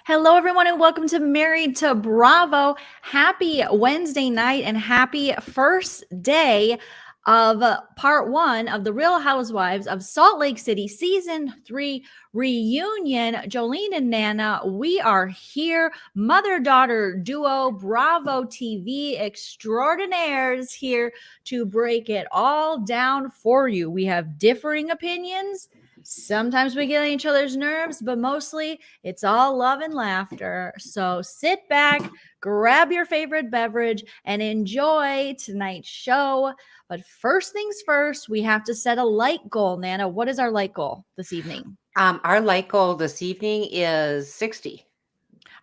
Hello, everyone, and welcome to Married to Bravo. Happy Wednesday night and happy first day of part one of the Real Housewives of Salt Lake City Season 3 reunion. Joleen and Nana, we are here. Mother-daughter duo, Bravo TV extraordinaires here to break it all down for you. We have differing opinions. Sometimes we get on each other's nerves, but mostly it's all love and laughter. So sit back, grab your favorite beverage, and enjoy tonight's show. But first things first, we have to set a like goal. Nana, what is our like goal this evening? Our like goal this evening is 60.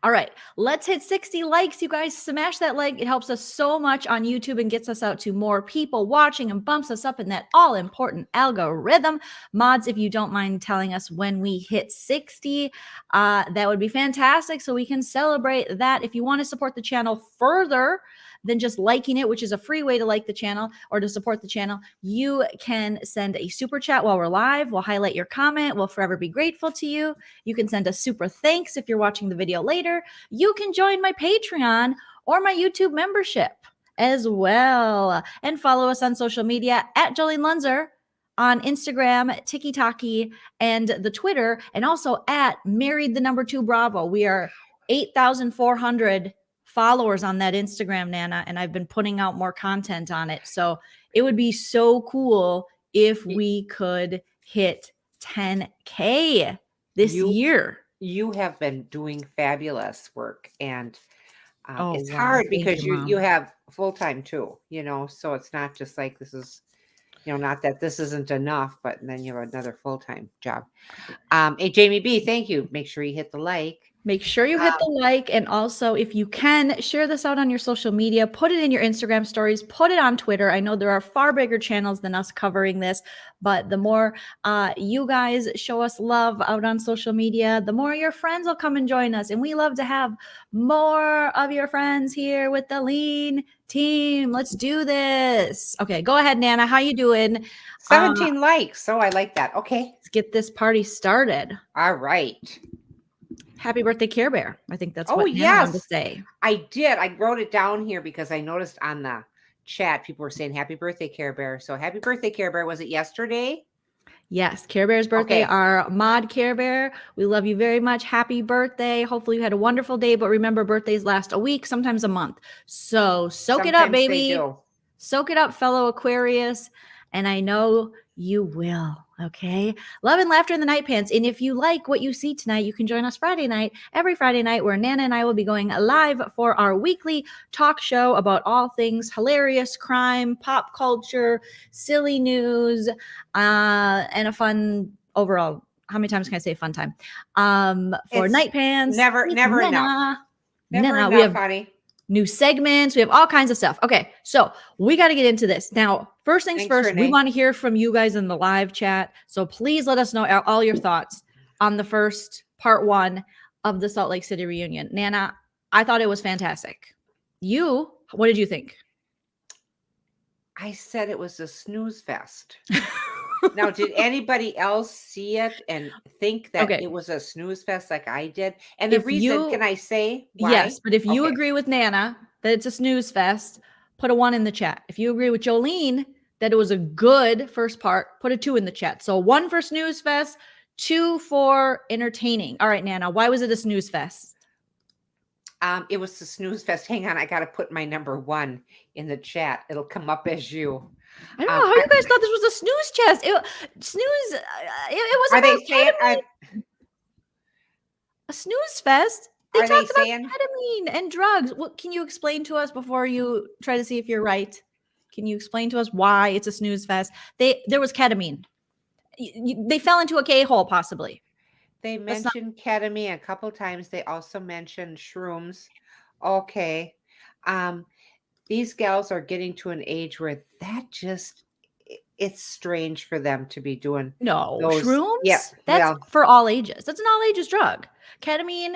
All right, let's hit 60 likes. You guys smash that like. It helps us so much on YouTube and gets us out to more people watching and bumps us up in that all important algorithm. Mods, if you don't mind telling us when we hit 60, that would be fantastic so we can celebrate that. If you want to support the channel further than just liking it, which is a free way to like the channel or to support the channel, you can send a super chat while we're live. We'll highlight your comment. We'll forever be grateful to you. You can send a super thanks if you're watching the video later. You can join my Patreon or my YouTube membership as well. And follow us on social media at Joleen Lunzer on Instagram, TikTok, and the Twitter, and also at Married2 Bravo. We are 8,400 followers on that Instagram, Nana, and I've been putting out more content on it. So it would be so cool if we could hit 10K this year. You have been doing fabulous work, and it's hard because you have full-time too, so it's not just like this is, not that this isn't enough, but then you have another full-time job. Hey, Jamie B, thank you. Make sure you hit the like. Make sure you hit the like, and also if you can, share this out on your social media, put it in your Instagram stories, put it on Twitter. I know there are far bigger channels than us covering this, but the more you guys show us love out on social media, the more your friends will come and join us. And we love to have more of your friends here with the Lean team. Let's do this. Okay, go ahead, Nana. How you doing? 17 likes. So I like that. Okay. Let's get this party started. All right. Happy birthday, Care Bear. I think that's what Nana wanted to say. I did. I wrote it down here because I noticed on the chat people were saying happy birthday, Care Bear. So happy birthday, Care Bear. Was it yesterday? Yes, Care Bear's birthday. Okay. Our mod Care Bear. We love you very much. Happy birthday. Hopefully you had a wonderful day. But remember, birthdays last a week, sometimes a month. So soak it up, baby. Soak it up, fellow Aquarius. And I know you will. Okay. Love and laughter in the night pants. And if you like what you see tonight, you can join us Friday night, every Friday night, where Nana and I will be going live for our weekly talk show about all things hilarious, crime, pop culture, silly news, and a fun overall. How many times can I say fun time? For night pants. Never enough. Never enough, we have honey. New segments. We have all kinds of stuff. Okay, so we got to get into this. Now, first things first, Renee. We want to hear from you guys in the live chat. So please let us know all your thoughts on the first part one of the Salt Lake City reunion. Nana, I thought it was fantastic. What did you think? I said it was a snooze fest. Now, did anybody else see it and think that it was a snooze fest like I did? And the reason, can I say why? Yes, but if you agree with Nana that it's a snooze fest, put a 1 in the chat. If you agree with Joleen that it was a good first part, put a 2 in the chat. So 1 for snooze fest, 2 for entertaining. All right, Nana, why was it a snooze fest? It was a snooze fest. Hang on, I got to put my number 1 in the chat. It'll come up as you. I don't know how you guys thought this was a snooze chest. It was about ketamine. A snooze fest. They talked about ketamine and drugs. What can you explain to us before you try to see if you're right? Can you explain to us why it's a snooze fest? There was ketamine. They fell into a K-hole, possibly. They mentioned ketamine a couple times. They also mentioned shrooms. Okay. These gals are getting to an age where it's strange for them to be doing shrooms. Yeah, that's for all ages. That's an all ages drug. Ketamine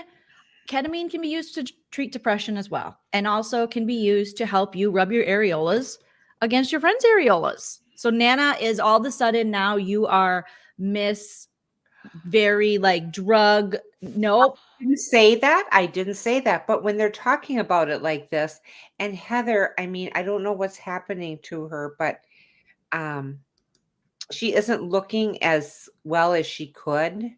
can be used to treat depression as well, and also can be used to help you rub your areolas against your friend's areolas. So Nana is all of a sudden now you are Miss very like drug. Nope. didn't say that. I didn't say that. But when they're talking about it like this, and Heather, I mean, I don't know what's happening to her, but um, she isn't looking as well as she could.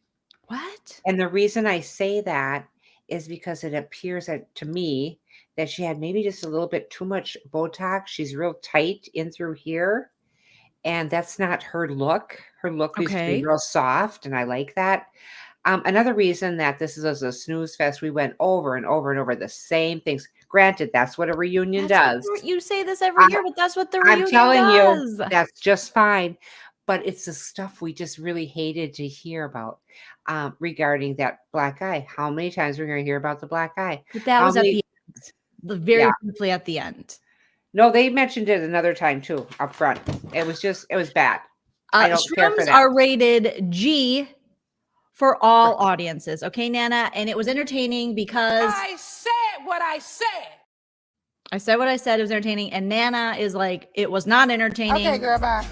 What? And the reason I say that is because it appears to me that she had maybe just a little bit too much Botox. She's real tight in through here. And that's not her look. Her look used to be Okay. real soft, and I like that. Another reason that this is a snooze fest, we went over and over and over the same things. Granted, that's what a reunion does. You say this every year, but that's what the I'm reunion telling you, does. that's just fine. But it's the stuff we just really hated to hear about regarding that black eye. How many times we're going to hear about the black eye? But that How was at many? the end, very briefly at the end. No, they mentioned it another time too, up front. It was bad. I don't care for Shrooms that. are rated G for all audiences. Okay, Nana? And it was entertaining because I said what I said. I said what I said. It was entertaining. And Nana is like, it was not entertaining. Okay, girl, bye.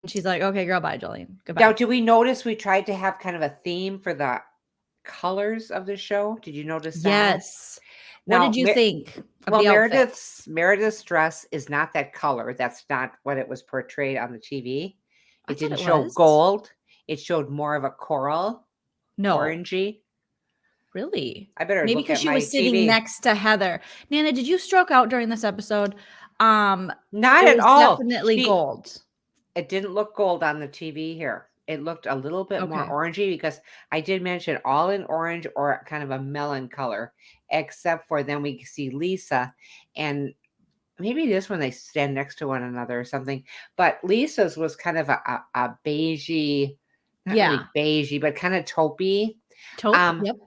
And she's like, okay, girl, bye, Joleen. Goodbye. Now, do we notice we tried to have kind of a theme for the colors of the show? Did you notice that? Yes. Now, what did you think of well, the outfit? Meredith's dress is not that color. That's not what it was portrayed on the TV. It didn't show gold. It showed more of a coral, orangey. Really? I better maybe because she was sitting next to Heather. Nana, did you stroke out during this episode? Not at all. Definitely gold. It didn't look gold on the TV here. It looked a little bit more orangey because I did mention all in orange or kind of a melon color, except for then we see Lisa, and maybe it is when they stand next to one another or something. But Lisa's was kind of a beigey, not really beigey, but kind of taupey. Taupe, yep.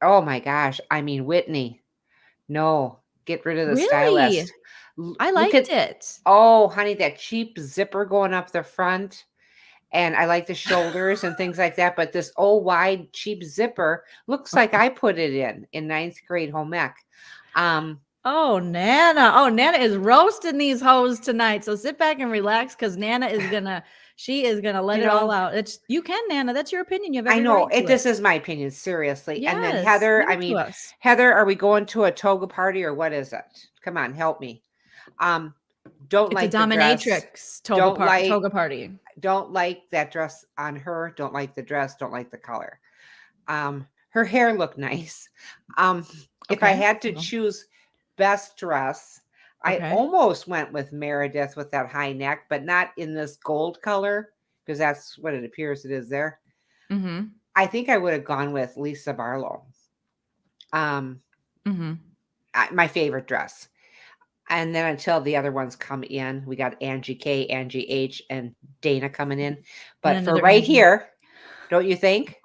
Oh my gosh. I mean, Whitney, no, get rid of the stylist. I liked it. Oh, honey, that cheap zipper going up the front. And I like the shoulders and things like that. But this old wide cheap zipper looks like I put it in ninth grade home ec. Oh, Nana. Oh, Nana is roasting these hoes tonight. So sit back and relax because Nana is gonna let it all out. You can, Nana. That's your opinion. You have every right to this is my opinion, seriously. Yes, and then Heather, Heather, are we going to a toga party or what is it? Come on, help me. Don't like the dominatrix toga party. Don't like that dress on her. Don't like the dress. Don't like the color. Her hair looked nice. If I had to choose best dress, I almost went with Meredith with that high neck, but not in this gold color because that's what it appears it is there. I think I would have gone with Lisa Barlow. My favorite dress. And then until the other ones come in, we got Angie K, Angie H, and Dana coming in. But for right here, don't you think?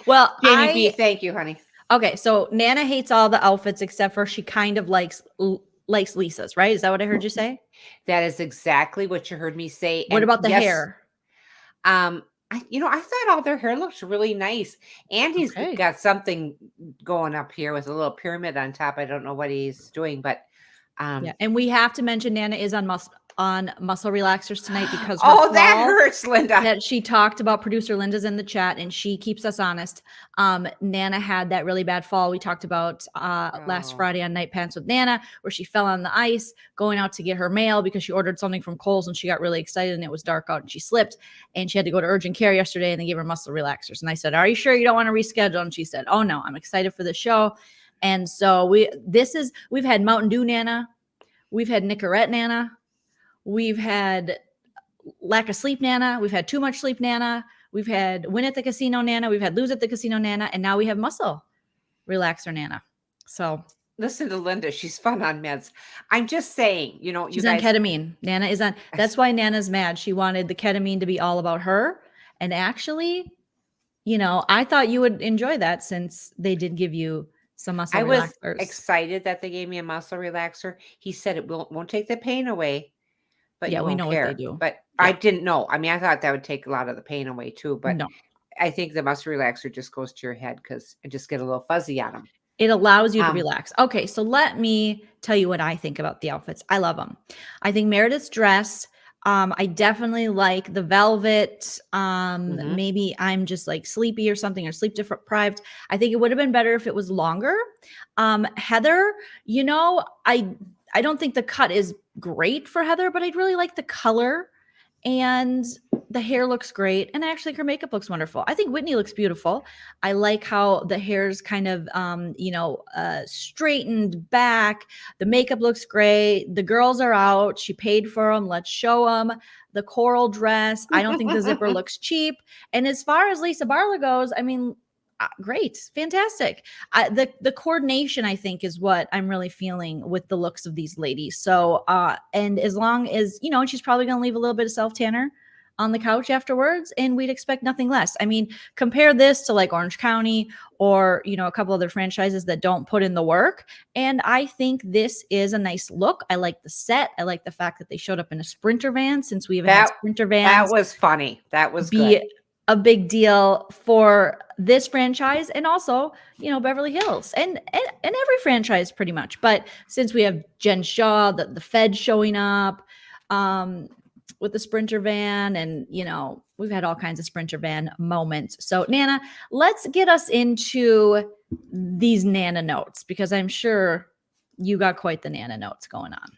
Well, Jamie B, thank you, honey. Okay, so Nana hates all the outfits except for she kind of likes Lisa's, right? Is that what I heard you say? That is exactly what you heard me say. What about the hair? I thought all their hair looks really nice. Andy's got something going up here with a little pyramid on top. I don't know what he's doing, but and we have to mention Nana is on muscle relaxers tonight because that hurts, Linda. That she talked about. Producer Linda's in the chat and she keeps us honest. Nana had that really bad fall we talked about last Friday on Night Pants with Nana, where she fell on the ice going out to get her mail because she ordered something from Kohl's and she got really excited and it was dark out and she slipped and she had to go to urgent care yesterday and they gave her muscle relaxers. And I said, "Are you sure you don't want to reschedule?" And she said, "Oh no, I'm excited for the show." And so we've had Mountain Dew Nana, we've had Nicorette Nana, we've had lack of sleep Nana, we've had too much sleep Nana, we've had win at the casino Nana, we've had lose at the casino Nana, and now we have muscle relaxer Nana. So listen to Linda, she's fun on meds. I'm just saying, she's on ketamine. Nana is on. That's why Nana's mad. She wanted the ketamine to be all about her, and actually, I thought you would enjoy that since they did give you some muscle relaxers. I was excited that they gave me a muscle relaxer. He said it won't take the pain away, but we know what they do. But I didn't know. I mean, I thought that would take a lot of the pain away too, but no. I think the muscle relaxer just goes to your head because I just get a little fuzzy on them. It allows you to relax. Okay, so let me tell you what I think about the outfits. I love them. I think Meredith's dress I definitely like the velvet. Maybe I'm just like sleepy or something, or sleep deprived. I think it would have been better if it was longer. Heather, I don't think the cut is great for Heather, but I'd really like the color, and the hair looks great, and actually her makeup looks wonderful. I think Whitney looks beautiful. I like how the hair's kind of straightened back. The makeup looks great. The girls are out. She paid for them. Let's show them. The coral dress. I don't think the zipper looks cheap. And as far as Lisa Barlow goes, I mean, great, fantastic. The coordination, I think, is what I'm really feeling with the looks of these ladies. So, and as long as, and she's probably going to leave a little bit of self tanner on the couch afterwards, and we'd expect nothing less. I mean, compare this to like Orange County or, a couple other franchises that don't put in the work. And I think this is a nice look. I like the set. I like the fact that they showed up in a Sprinter van, since we've had Sprinter vans. That was funny. That was good. A big deal for this franchise, and also, Beverly Hills and every franchise pretty much. But since we have Jen Shaw, the Fed showing up with the Sprinter van, and, we've had all kinds of Sprinter van moments. So Nana, let's get us into these Nana notes, because I'm sure you got quite the Nana notes going on.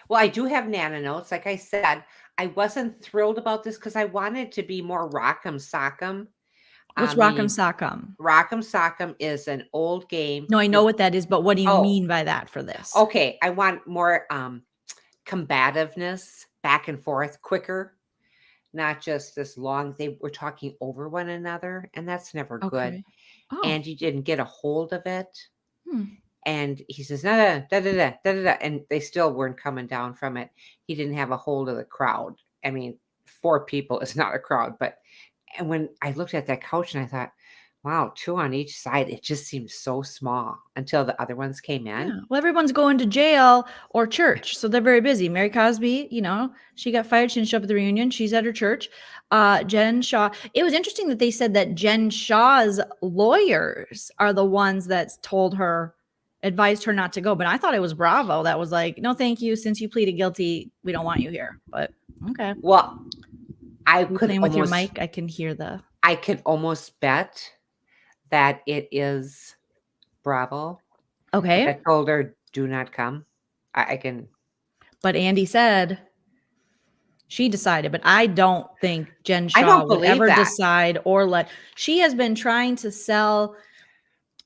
Well, I do have Nana notes. Like I said, I wasn't thrilled about this because I wanted to be more Rock'em Sock'em. What's Rock'em Sock'em? Rock'em Sock'em is an old game. No, I know what that is, but what do you mean by that for this? Okay, I want more combativeness, back and forth, quicker, not just this long. They were talking over one another, and that's never good. Oh. And you didn't get a hold of it. And he says, da, da, da, da, da, da, and they still weren't coming down from it. He didn't have a hold of the crowd. I mean, 4 people is not a crowd. And when I looked at that couch, and I thought, wow, 2 on each side, it just seems so small until the other ones came in. Yeah. Well, everyone's going to jail or church, so they're very busy. Mary Cosby, she got fired. She didn't show up at the reunion. She's at her church. Jen Shaw. It was interesting that they said that Jen Shaw's lawyers are the ones that advised her not to go, but I thought it was Bravo that was like, no, thank you. Since you pleaded guilty, we don't want you here. But okay. Well, I could playing with your mic. I can hear I can almost bet that it is Bravo. Okay. I told her, do not come. I can. But Andy said she decided, but I don't think Jen Shaw would ever decide or let. She has been trying to sell.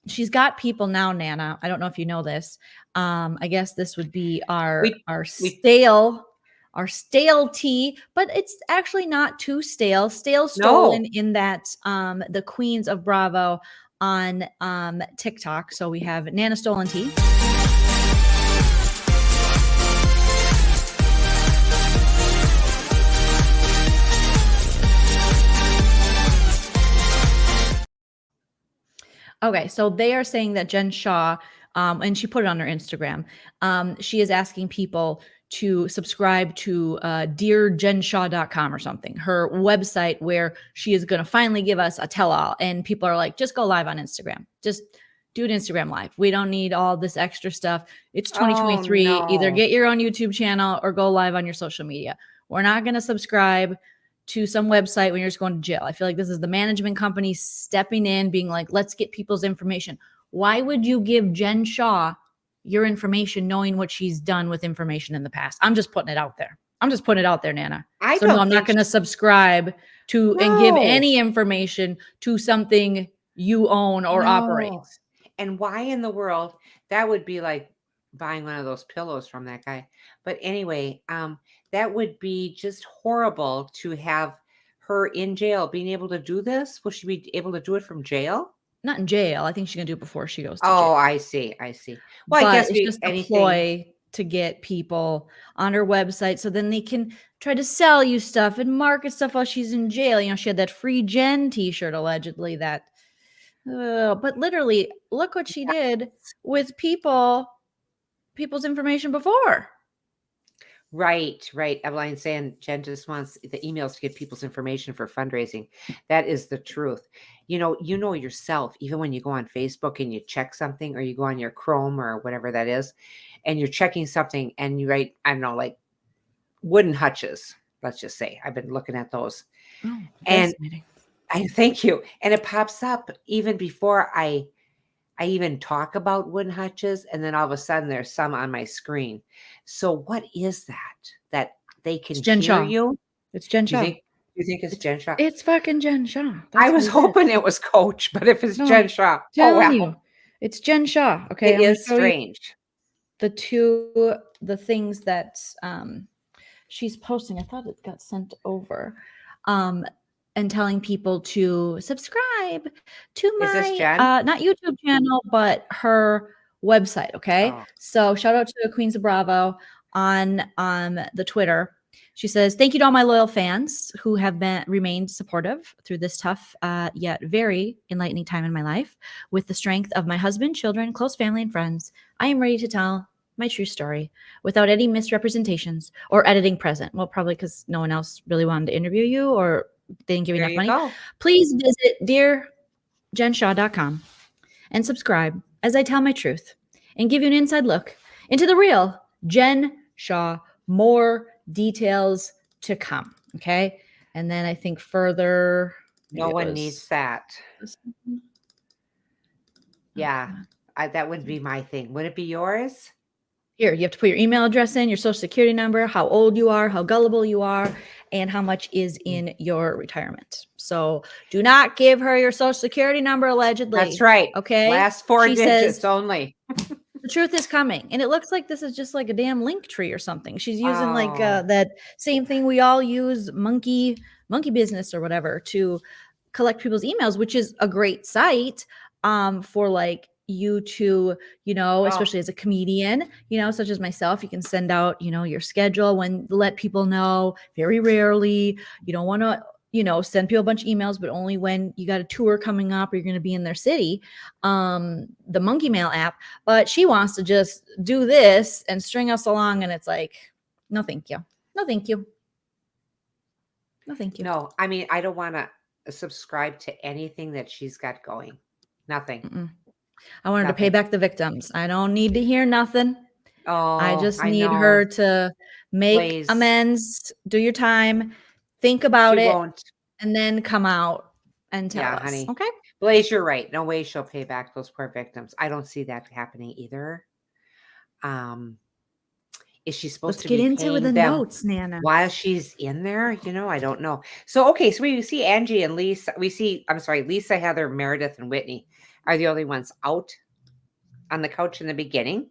She's got people now, Nana. I don't know if you know this. I guess this would be our stale tea, but it's actually not too stale. Stale stolen in that the Queens of Bravo on TikTok. So we have Nana Stolen Tea. Okay, so they are saying that Jen Shaw, and she put it on her Instagram, she is asking people to subscribe to dearjenshaw.com or something, her website, where she is going to finally give us a tell-all. And people are like, just go live on Instagram. Just do an Instagram live. We don't need all this extra stuff. It's 2023. Oh, no. Either get your own YouTube channel or go live on your social media. We're not going to subscribe to some website when you're just going to jail. I feel like this is the management company stepping in, being like, let's get people's information. Why would you give Jen Shaw your information, knowing what she's done with information in the past? I'm just putting it out there. Nana. I'm not going to subscribe to and give any information to something you own or operate. And why in the world? That would be like buying one of those pillows from that guy. But anyway, that would be just horrible to have her in jail, being able to do this. Will she be able to do it from jail? Not in jail. I think she's going to do it before she goes to jail. Oh, I see. Well, but I guess it's just a ploy to get people on her website so then they can try to sell you stuff and market stuff while she's in jail. She had that Free Jen t-shirt allegedly but literally look what she did with people's information before. Right. Evelyn saying Jen just wants the emails to get people's information for fundraising. That is the truth. You know yourself, even when you go on Facebook and you check something, or you go on your Chrome or whatever that is, and you're checking something and you write, I don't know, like wooden hutches, let's just say. I've been looking at those. Oh, and fascinating. I thank you. And it pops up even before I even talk about wooden hutches, and then all of a sudden there's some on my screen. So what is that they can Jen hear Shaw. you? It's Jen Do Shaw. you think it's Jen Shaw? It's fucking Jen Shaw. I was hoping it was Coach, but if it's Jen Shaw, Telling you, it's Jen Shaw. Okay, it is strange. The things that she's posting. I thought it got sent over, and telling people to subscribe to Is this my Jen? not YouTube channel, but her website. Okay, so shout out to Queens of Bravo on the Twitter. She says, "Thank you to all my loyal fans who have remained supportive through this tough yet very enlightening time in my life. With the strength of my husband, children, close family, and friends, I am ready to tell my true story without any misrepresentations or editing present." Well, probably because no one else really wanted to interview you or they didn't give you enough money. Go. Please visit dearjenshaw.com and subscribe as I tell my truth and give you an inside look into the real Jen Shaw. More details to come. Okay. And then I think further. No one needs that. Yeah. That would be my thing. Would it be yours? Here, you have to put your email address in, your social security number, how old you are, how gullible you are, and how much is in your retirement. So do not give her your social security number, allegedly. That's right. Okay. Last 4 digits only. The truth is coming. And it looks like this is just like a damn link tree or something. She's using like that same thing we all use, monkey business or whatever, to collect people's emails, which is a great site for like you to, especially as a comedian, such as myself, you can send out, your schedule let people know. Very rarely, you don't want to, send people a bunch of emails, but only when you got a tour coming up or you're going to be in their city, the Monkey Mail app. But she wants to just do this and string us along. And it's like, no, thank you. No, thank you. No, thank you. No, I mean, I don't want to subscribe to anything that she's got going. Nothing. Mm-mm. I wanted to pay back the victims. I don't need to hear nothing. I just need her to make amends, do your time, think about it, and then come out and tell us. Honey. Okay. Blaze, you're right. No way she'll pay back those poor victims. I don't see that happening either. Is she supposed to be paying them the notes, Nana, while she's in there? I don't know. So, okay. So we see Angie and Lisa. Lisa, Heather, Meredith, and Whitney are the only ones out on the couch in the beginning.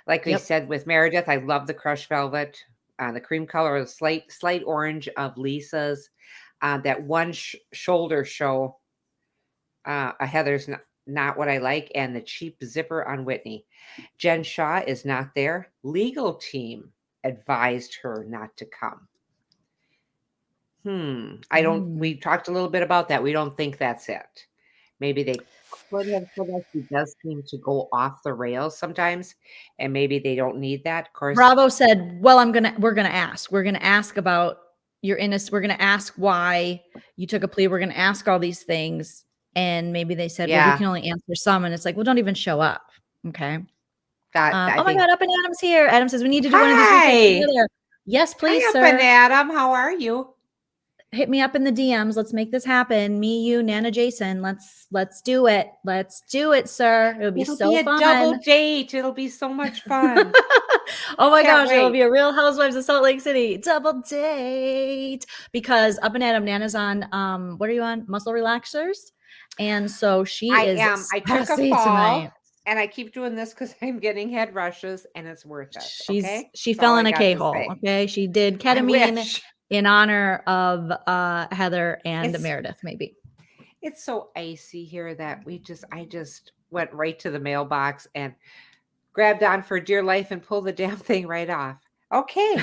Like we said with Meredith, I love the crushed velvet, the cream color, the slight orange of Lisa's, that one shoulder show. Heather's not what I like, and the cheap zipper on Whitney. Jen Shaw is not there. Legal team advised her not to come. We talked a little bit about that. We don't think that's it. Maybe they could have said that. She does seem to go off the rails sometimes, and maybe they don't need that. Of course, Bravo said, "Well, we're gonna ask. We're gonna ask about your innocence. We're gonna ask why you took a plea. We're gonna ask all these things." And maybe they said, "Well, we can only answer some." And it's like, well, don't even show up. Okay. Oh my God, Up and Adam's here. Adam says we need to do one of these weekends together. Yes, please, sir. Up and Adam, how are you? Hit me up in the DMs. Let's make this happen. Me, you, Nana, Jason. Let's do it. Let's do it, sir. It'll be so fun. A double date. It'll be so much fun. Oh my gosh, it'll be a real Housewives of Salt Lake City double date. Because Up and Adam, Nana's on what are you on? Muscle relaxers. And so I took a fall tonight. And I keep doing this because I'm getting head rushes and it's worth it. She fell in a K-hole. Okay. She did ketamine in honor of Heather and Meredith, maybe. It's so icy here that I just went right to the mailbox and grabbed on for dear life and pulled the damn thing right off. Okay.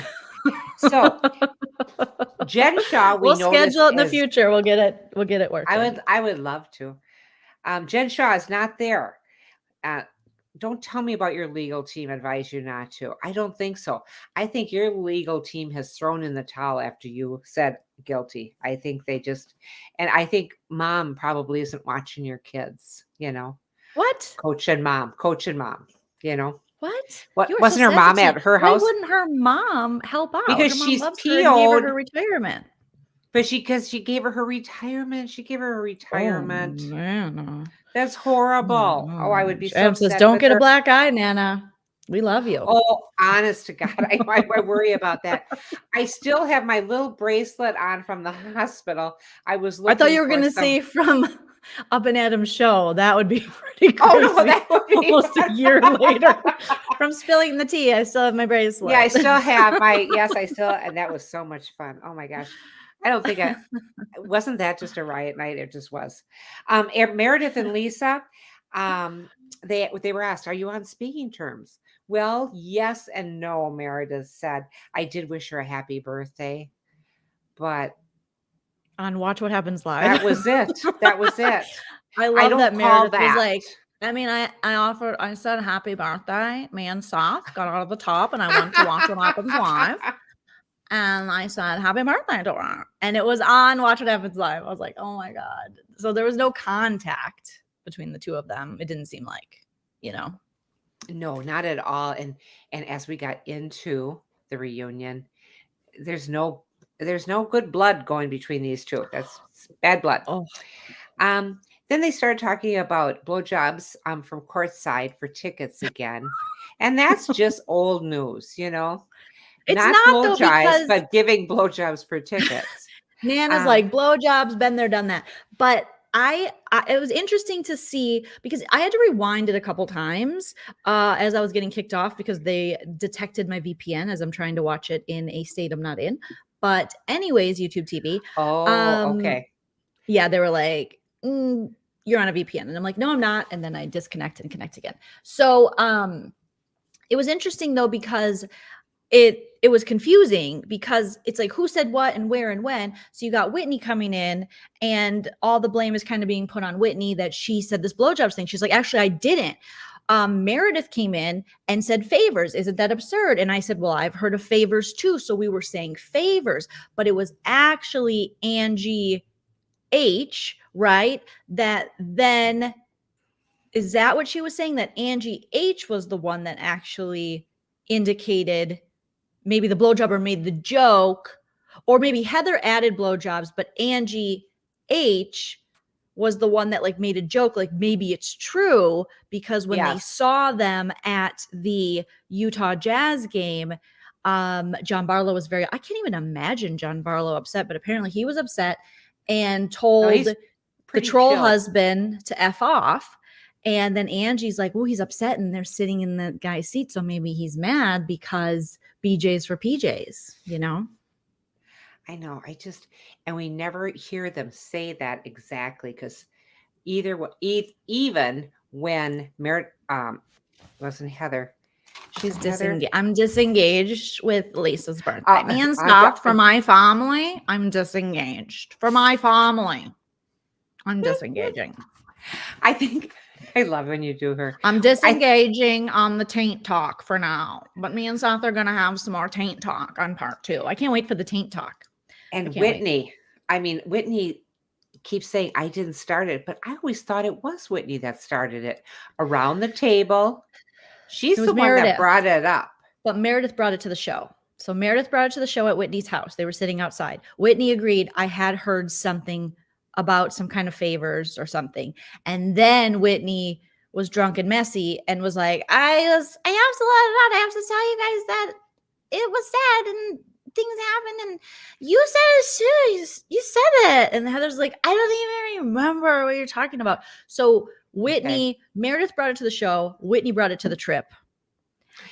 So Jen Shaw, we'll schedule it in the future. We'll get it worked. I would love to. Jen Shaw is not there. Don't tell me about your legal team advise you not to. I don't think so. I think your legal team has thrown in the towel after you said guilty. I think and I think mom probably isn't watching your kids, What? Coach and mom, What? What You are so wasn't her mom sensitive. at her Why house? wouldn't her mom help out? Because Her mom she's loves her and gave her PO'd. retirement. But because she gave her retirement. She gave her a retirement. Oh, man. That's horrible. Oh, I would be so Em says, upset don't with get a her. black eye, Nana. We love you. Oh, honest to God, I worry about that. I still have my little bracelet on from the hospital. I was looking. I thought you were going to say from Up and Adam's show. That would be pretty crazy. Oh, no, that would be almost a year later. From spilling the tea, I still have my bracelet. Yeah, I still have and that was so much fun. Oh my gosh. I don't think wasn't that just a riot night? It just was. Meredith and Lisa, they were asked, are you on speaking terms? Well, yes and no, Meredith said. I did wish her a happy birthday, but on Watch What Happens Live. That was it. That was it. I love that Meredith was like, I said happy birthday. Me and Seth got out of the top and I went to Watch What Happens Live. And I said happy birthday to her. And it was on Watch What Happens Live. I was like, oh my God. So there was no contact between the two of them. It didn't seem like, No, not at all. And as we got into the reunion, there's no good blood going between these two. That's bad blood. Oh. Then they started talking about blowjobs from courtside for tickets again. And that's just old news, It's not not blowjobs, but giving blowjobs for tickets. Nana's like, blowjobs, been there, done that. But it was interesting to see because I had to rewind it a couple times as I was getting kicked off because they detected my VPN as I'm trying to watch it in a state I'm not in. But anyways, YouTube TV. Oh, okay. Yeah, they were like, you're on a VPN. And I'm like, no, I'm not. And then I disconnect and connect again. So it was interesting though, because it was confusing because it's like who said what and where and when. So you got Whitney coming in and all the blame is kind of being put on Whitney that she said this blowjobs thing. She's like, actually, I didn't. Meredith came in and said favors. Isn't that absurd? And I said, well, I've heard of favors too. So we were saying favors, but it was actually Angie H, right? That then, is that what she was saying? That Angie H was the one that actually indicated maybe the blowjobber made the joke, or maybe Heather added blowjobs, but Angie H was the one that like made a joke, like maybe it's true because when they saw them at the Utah Jazz game, John Barlow was I can't even imagine John Barlow upset, but apparently he was upset and told the troll husband to F off. And then Angie's like, well, he's upset and they're sitting in the guy's seat. So maybe he's mad because BJ's for PJs, I know. And we never hear them say that exactly because even when wasn't Heather. She's disengaged. I'm disengaged with Lisa's birthday. Me and stuff for my family. I'm disengaged. For my family. I'm disengaging. I love when you do her. I'm disengaging on the taint talk for now. But me and Seth are going to have some more taint talk on part 2. I can't wait for the taint talk. And Whitney, Whitney keeps saying, I didn't start it. But I always thought it was Whitney that started it. Around the table. She's the one that brought it up. But Meredith brought it to the show. So Meredith brought it to the show at Whitney's house. They were sitting outside. Whitney agreed. I had heard something about some kind of favors or something. And then Whitney was drunk and messy and was like, I have to let it out. I have to tell you guys that it was sad and things happened and you said it too. You said it. And Heather's like, I don't even remember what you're talking about. So Meredith brought it to the show. Whitney brought it to the trip.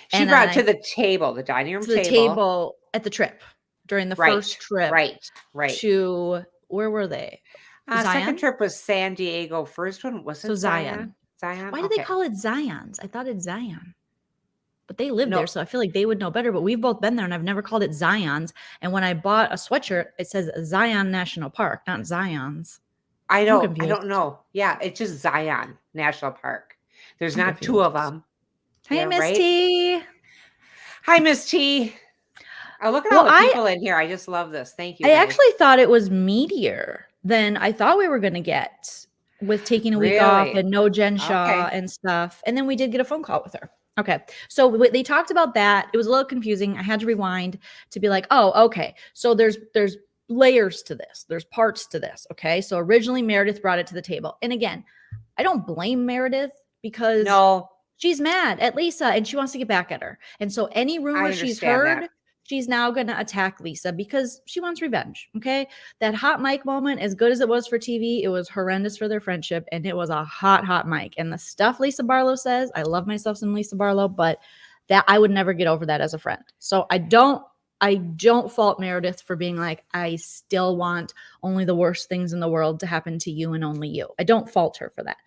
She brought it to the table, the dining room table. The table at the trip during the first trip. Right. To, where were they? Second trip was San Diego. First one wasn't Zion. Why did they call it Zion's? I thought it's Zion. But they live there, so I feel like they would know better. But we've both been there, and I've never called it Zion's. And when I bought a sweatshirt, it says Zion National Park, not Zion's. I don't know. Yeah, it's just Zion National Park. There's not two of them. Hey, Miss T. Hi, Miss T. Oh, look at all the people in here. I just love this. Thank you. I actually thought it was meatier than I thought we were going to get with taking a week off and no Jen Shaw and stuff. And then we did get a phone call with her. Okay. So they talked about that. It was a little confusing. I had to rewind to be like, oh, okay. So there's layers to this. There's parts to this. Okay. So originally Meredith brought it to the table. And again, I don't blame Meredith because No, she's mad at Lisa and she wants to get back at her. And so any rumor she's understand heard, that. she's now going to attack Lisa because she wants revenge. Okay. That hot mic moment, as good as it was for TV, it was horrendous for their friendship. And it was a hot mic. And the stuff Lisa Barlow says, I love myself some Lisa Barlow, but that I would never get over that as a friend. So I don't fault Meredith for being like, I still want only the worst things in the world to happen to you and only you. I don't fault her for that.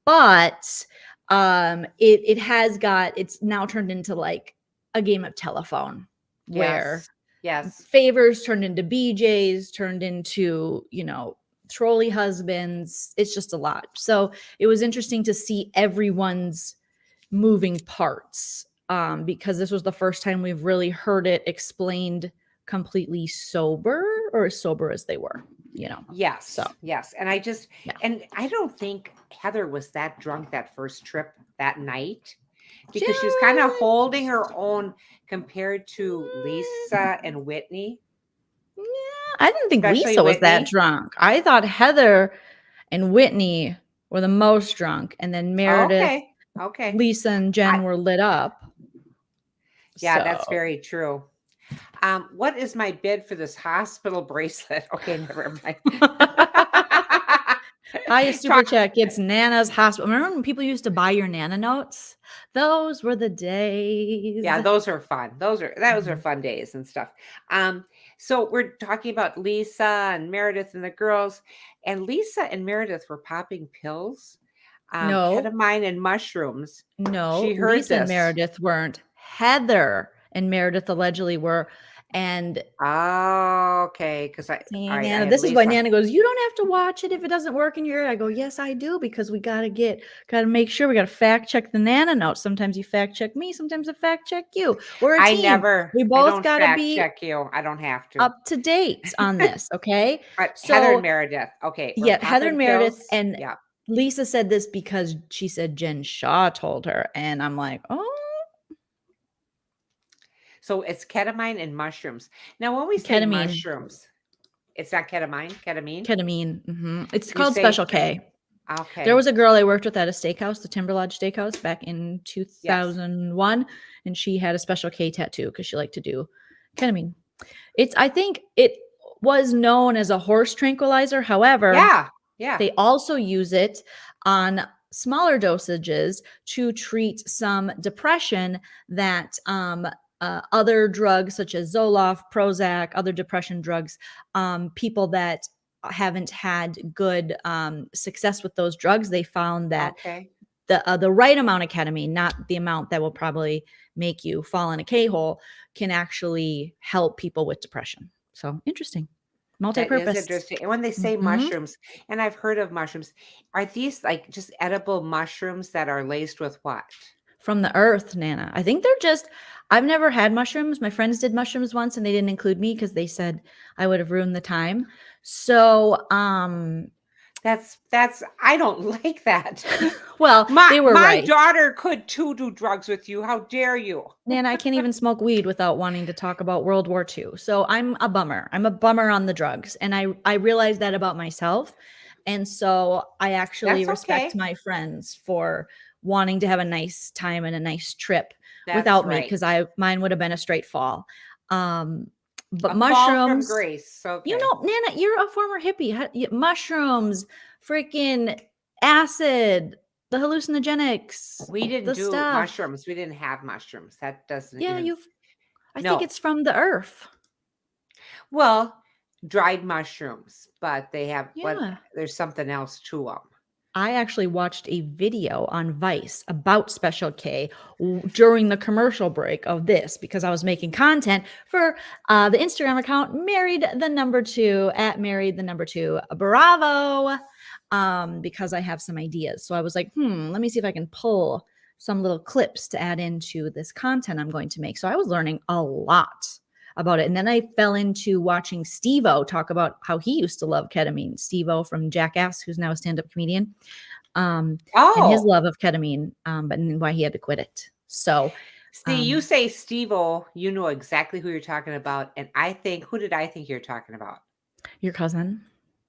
But it's now turned into like a game of telephone where favors turned into BJs, turned into, trolley husbands. It's just a lot. So it was interesting to see everyone's moving parts because this was the first time we've really heard it explained completely sober or as sober as they were. Yes. And and I don't think Heather was that drunk that first trip that night because she was kind of holding her own compared to Lisa and Whitney. Yeah, I didn't think Lisa was that drunk. I thought Heather and Whitney were the most drunk, and then Meredith, Lisa, and Jen were lit up. Yeah, that's very true. What is my bid for this hospital bracelet? Okay, never mind. Highest super chat gets Nana's hospital. Remember when people used to buy your Nana notes? Those were the days. Yeah, those are fun. Those are fun days and stuff. So we're talking about Lisa and Meredith and the girls, and Lisa and Meredith were popping pills, ketamine and mushrooms. No, she heard Lisa and Meredith weren't. Heather and Meredith allegedly were. And okay, because Nana, this is why Nana goes, you don't have to watch it if it doesn't work in your ear. I go, yes, I do, because we gotta make sure we gotta fact check the Nana notes. Sometimes you fact check me, sometimes I fact check you. We're a team. We both gotta be check you. I don't have to up to date on this. Okay. So, Heather and Meredith. Okay. Yeah, Heather and Meredith and Lisa said this because she said Jen Shaw told her, and I'm like, oh. So it's ketamine and mushrooms. Now, when we say mushrooms, it's not ketamine. Ketamine. Mm-hmm. It's called Special K. Okay. There was a girl I worked with at a steakhouse, the Timber Lodge Steakhouse, back in 2001, and she had a Special K tattoo because she liked to do ketamine. I think it was known as a horse tranquilizer. However, they also use it on smaller dosages to treat some depression that other drugs such as Zoloft, Prozac, other depression drugs, people that haven't had good success with those drugs, they found that the right amount of ketamine, not the amount that will probably make you fall in a K-hole, can actually help people with depression. So interesting. Multi-purpose. That is interesting. And when they say mushrooms, and I've heard of mushrooms, are these like just edible mushrooms that are laced with what? From the earth, Nana. I think I've never had mushrooms. My friends did mushrooms once and they didn't include me because they said I would have ruined the time. So, I don't like that. Well, they were right. My daughter could too do drugs with you. How dare you? Nana, I can't even smoke weed without wanting to talk about World War II. So I'm a bummer. I'm a bummer on the drugs. And I realized that about myself. And so I actually respect my friends for wanting to have a nice time and a nice trip without me, because mine would have been a straight fall. But mushrooms, fall from grace. Okay. Nana, you're a former hippie. Mushrooms, freaking acid, the hallucinogenics. We didn't do stuff. Mushrooms. We didn't have mushrooms. That doesn't. Yeah, I think it's from the earth. Well, dried mushrooms, but they have. There's something else to them. I actually watched a video on Vice about Special K during the commercial break of this because I was making content for the Instagram account Married the Number 2 at Married the Number 2 Bravo because I have some ideas. So I was like, let me see if I can pull some little clips to add into this content I'm going to make. So I was learning a lot about it. And then I fell into watching Steve-O talk about how he used to love ketamine. Steve-O from Jackass, who's now a stand-up comedian. and his Oh, love of ketamine, but why he had to quit it. So, see, you say Steve-O, you know exactly who you're talking about. And who did I think you're talking about? your cousin,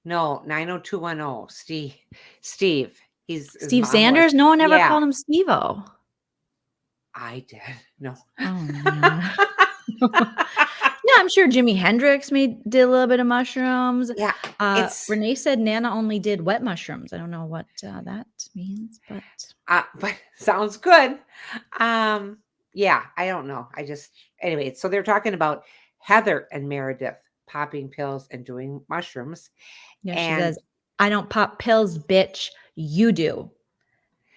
No, 90210, Steve. His Steve mom was. Sanders. No one ever Yeah, called him Steve-O. I did. No. Oh man. Yeah, I'm sure Jimi Hendrix did a little bit of mushrooms. Yeah, it's Renee said Nana only did wet mushrooms. I don't know what that means, but but sounds good. Yeah, I don't know. Anyway, so they're talking about Heather and Meredith popping pills and doing mushrooms. yeah, she And says, "I don't pop pills, bitch. You do."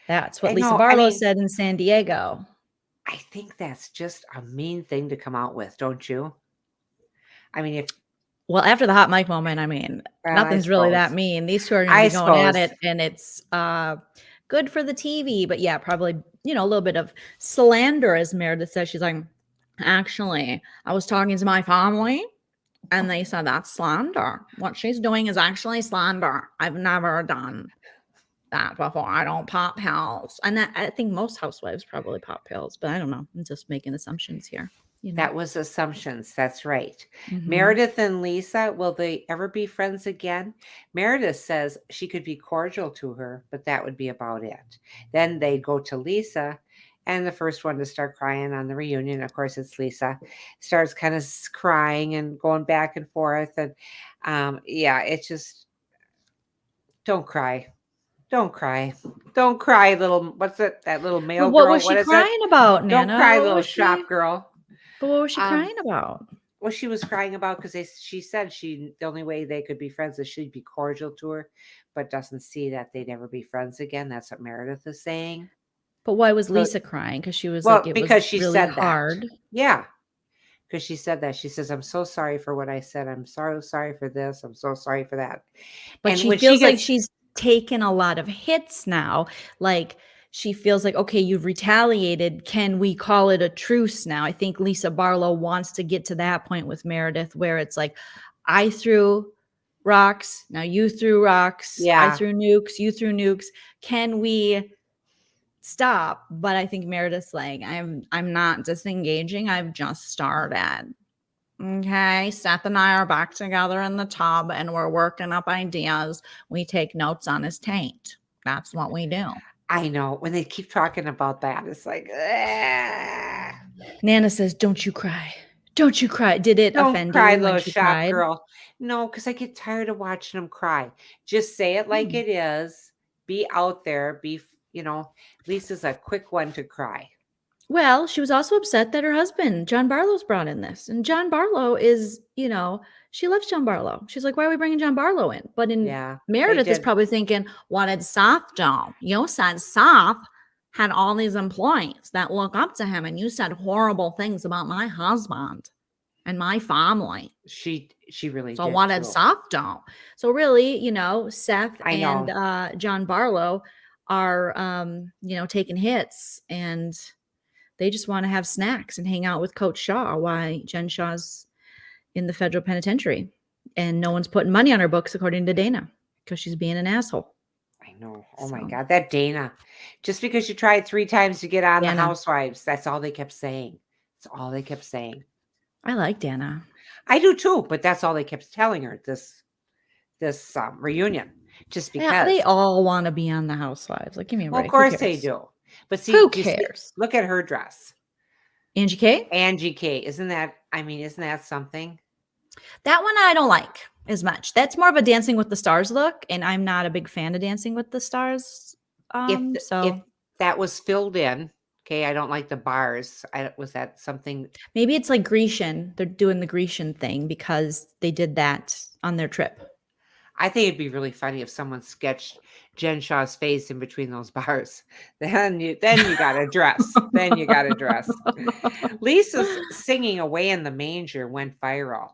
That's what I Lisa know, I Barlow mean, said in San Diego. I think that's just a mean thing to come out with, don't you? I mean, Well, after the hot mic moment, I mean, I nothing's really that suppose. mean. These two are going to I be going at suppose. it, and it's good for the TV. But yeah, probably a little bit of slander, as Meredith says. She's like, actually, I was talking to my family, and they said that's slander. What she's doing is actually slander. I've never done that before. I don't pop pills, and I think most housewives probably pop pills, but I don't know. I'm just making assumptions here. That was assumptions. That's right. Mhm. Meredith and Lisa, will they ever be friends again? Meredith says she could be cordial to her, but that would be about it. Then they go to Lisa, and the first one to start crying on the reunion, of course, it's Lisa, starts kind of crying and going back and forth. And yeah, it's just, don't cry. Don't cry. Don't cry, little, what's it? That little male But what girl. was What she is it? crying about, Don't Nana? cry, What little was shop she? girl. But what was she Um, crying about? Well, she was crying about because she said the only way they could be friends is she'd be cordial to her, but doesn't see that they'd ever be friends again. That's what Meredith is saying. But why was So, Lisa crying? Because she was like, well, it was because she really said that. hard. Yeah, because she said that. She says, "I'm so sorry for what I said. I'm so sorry for this. I'm so sorry for that." But And she when she feels like gets, she's taken a lot of hits now. Like she feels like, okay, you've retaliated. Can we call it a truce now? I think Lisa Barlow wants to get to that point with Meredith where it's like, I threw rocks. Now you threw rocks. I yeah, threw nukes. You threw nukes. Can we stop? But I think Meredith's like, I'm not disengaging. I've just started. Okay, Seth and I are back together in the tub and we're working up ideas. We take notes on his taint. That's what we do. I know. When they keep talking about that, it's like, Nana says, "Don't you cry. Don't you cry." Did it don't offend cry, you when little she shop cried? girl. No, because I get tired of watching them cry. Just say it like Hmm. it is. Be out there. Lisa's a quick one to cry. Well, she was also upset that her husband, John Barlow's brought in this. And John Barlow is, she loves John Barlow. She's like, why are we bringing John Barlow in? But Yeah, they Meredith is did. probably thinking, what did Seth do? You said Seth had all these employees that look up to him, and you said horrible things about my husband and my family. She really So did what did too. Seth do? So really, Seth I and know. John Barlow are, taking hits, and they just want to have snacks and hang out with Coach Shaw while Jen Shaw's in the federal penitentiary. And no one's putting money on her books, according to Dana, because she's being an asshole. I know. Oh my So, God. That Dana. Just because you tried 3 times to get on the Dana. Housewives, that's all they kept saying. That's all they kept saying. I like Dana. I do too, but that's all they kept telling her this reunion. Just because. Yeah, they all want to be on the Housewives. Like, give me a Well, break. of course Who they cares? do. But see, Who you see, cares? look at her dress. Angie K? Angie K. Isn't that something? That one I don't like as much. That's more of a Dancing with the Stars look, and I'm not a big fan of Dancing with the Stars. If that was filled in, okay, I don't like the bars. Was that something? Maybe it's like Grecian. They're doing the Grecian thing because they did that on their trip. I think it'd be really funny if someone sketched Jen Shaw's face in between those bars. Then you got to dress. Then you got to dress. Lisa's singing "Away in the Manger" went viral.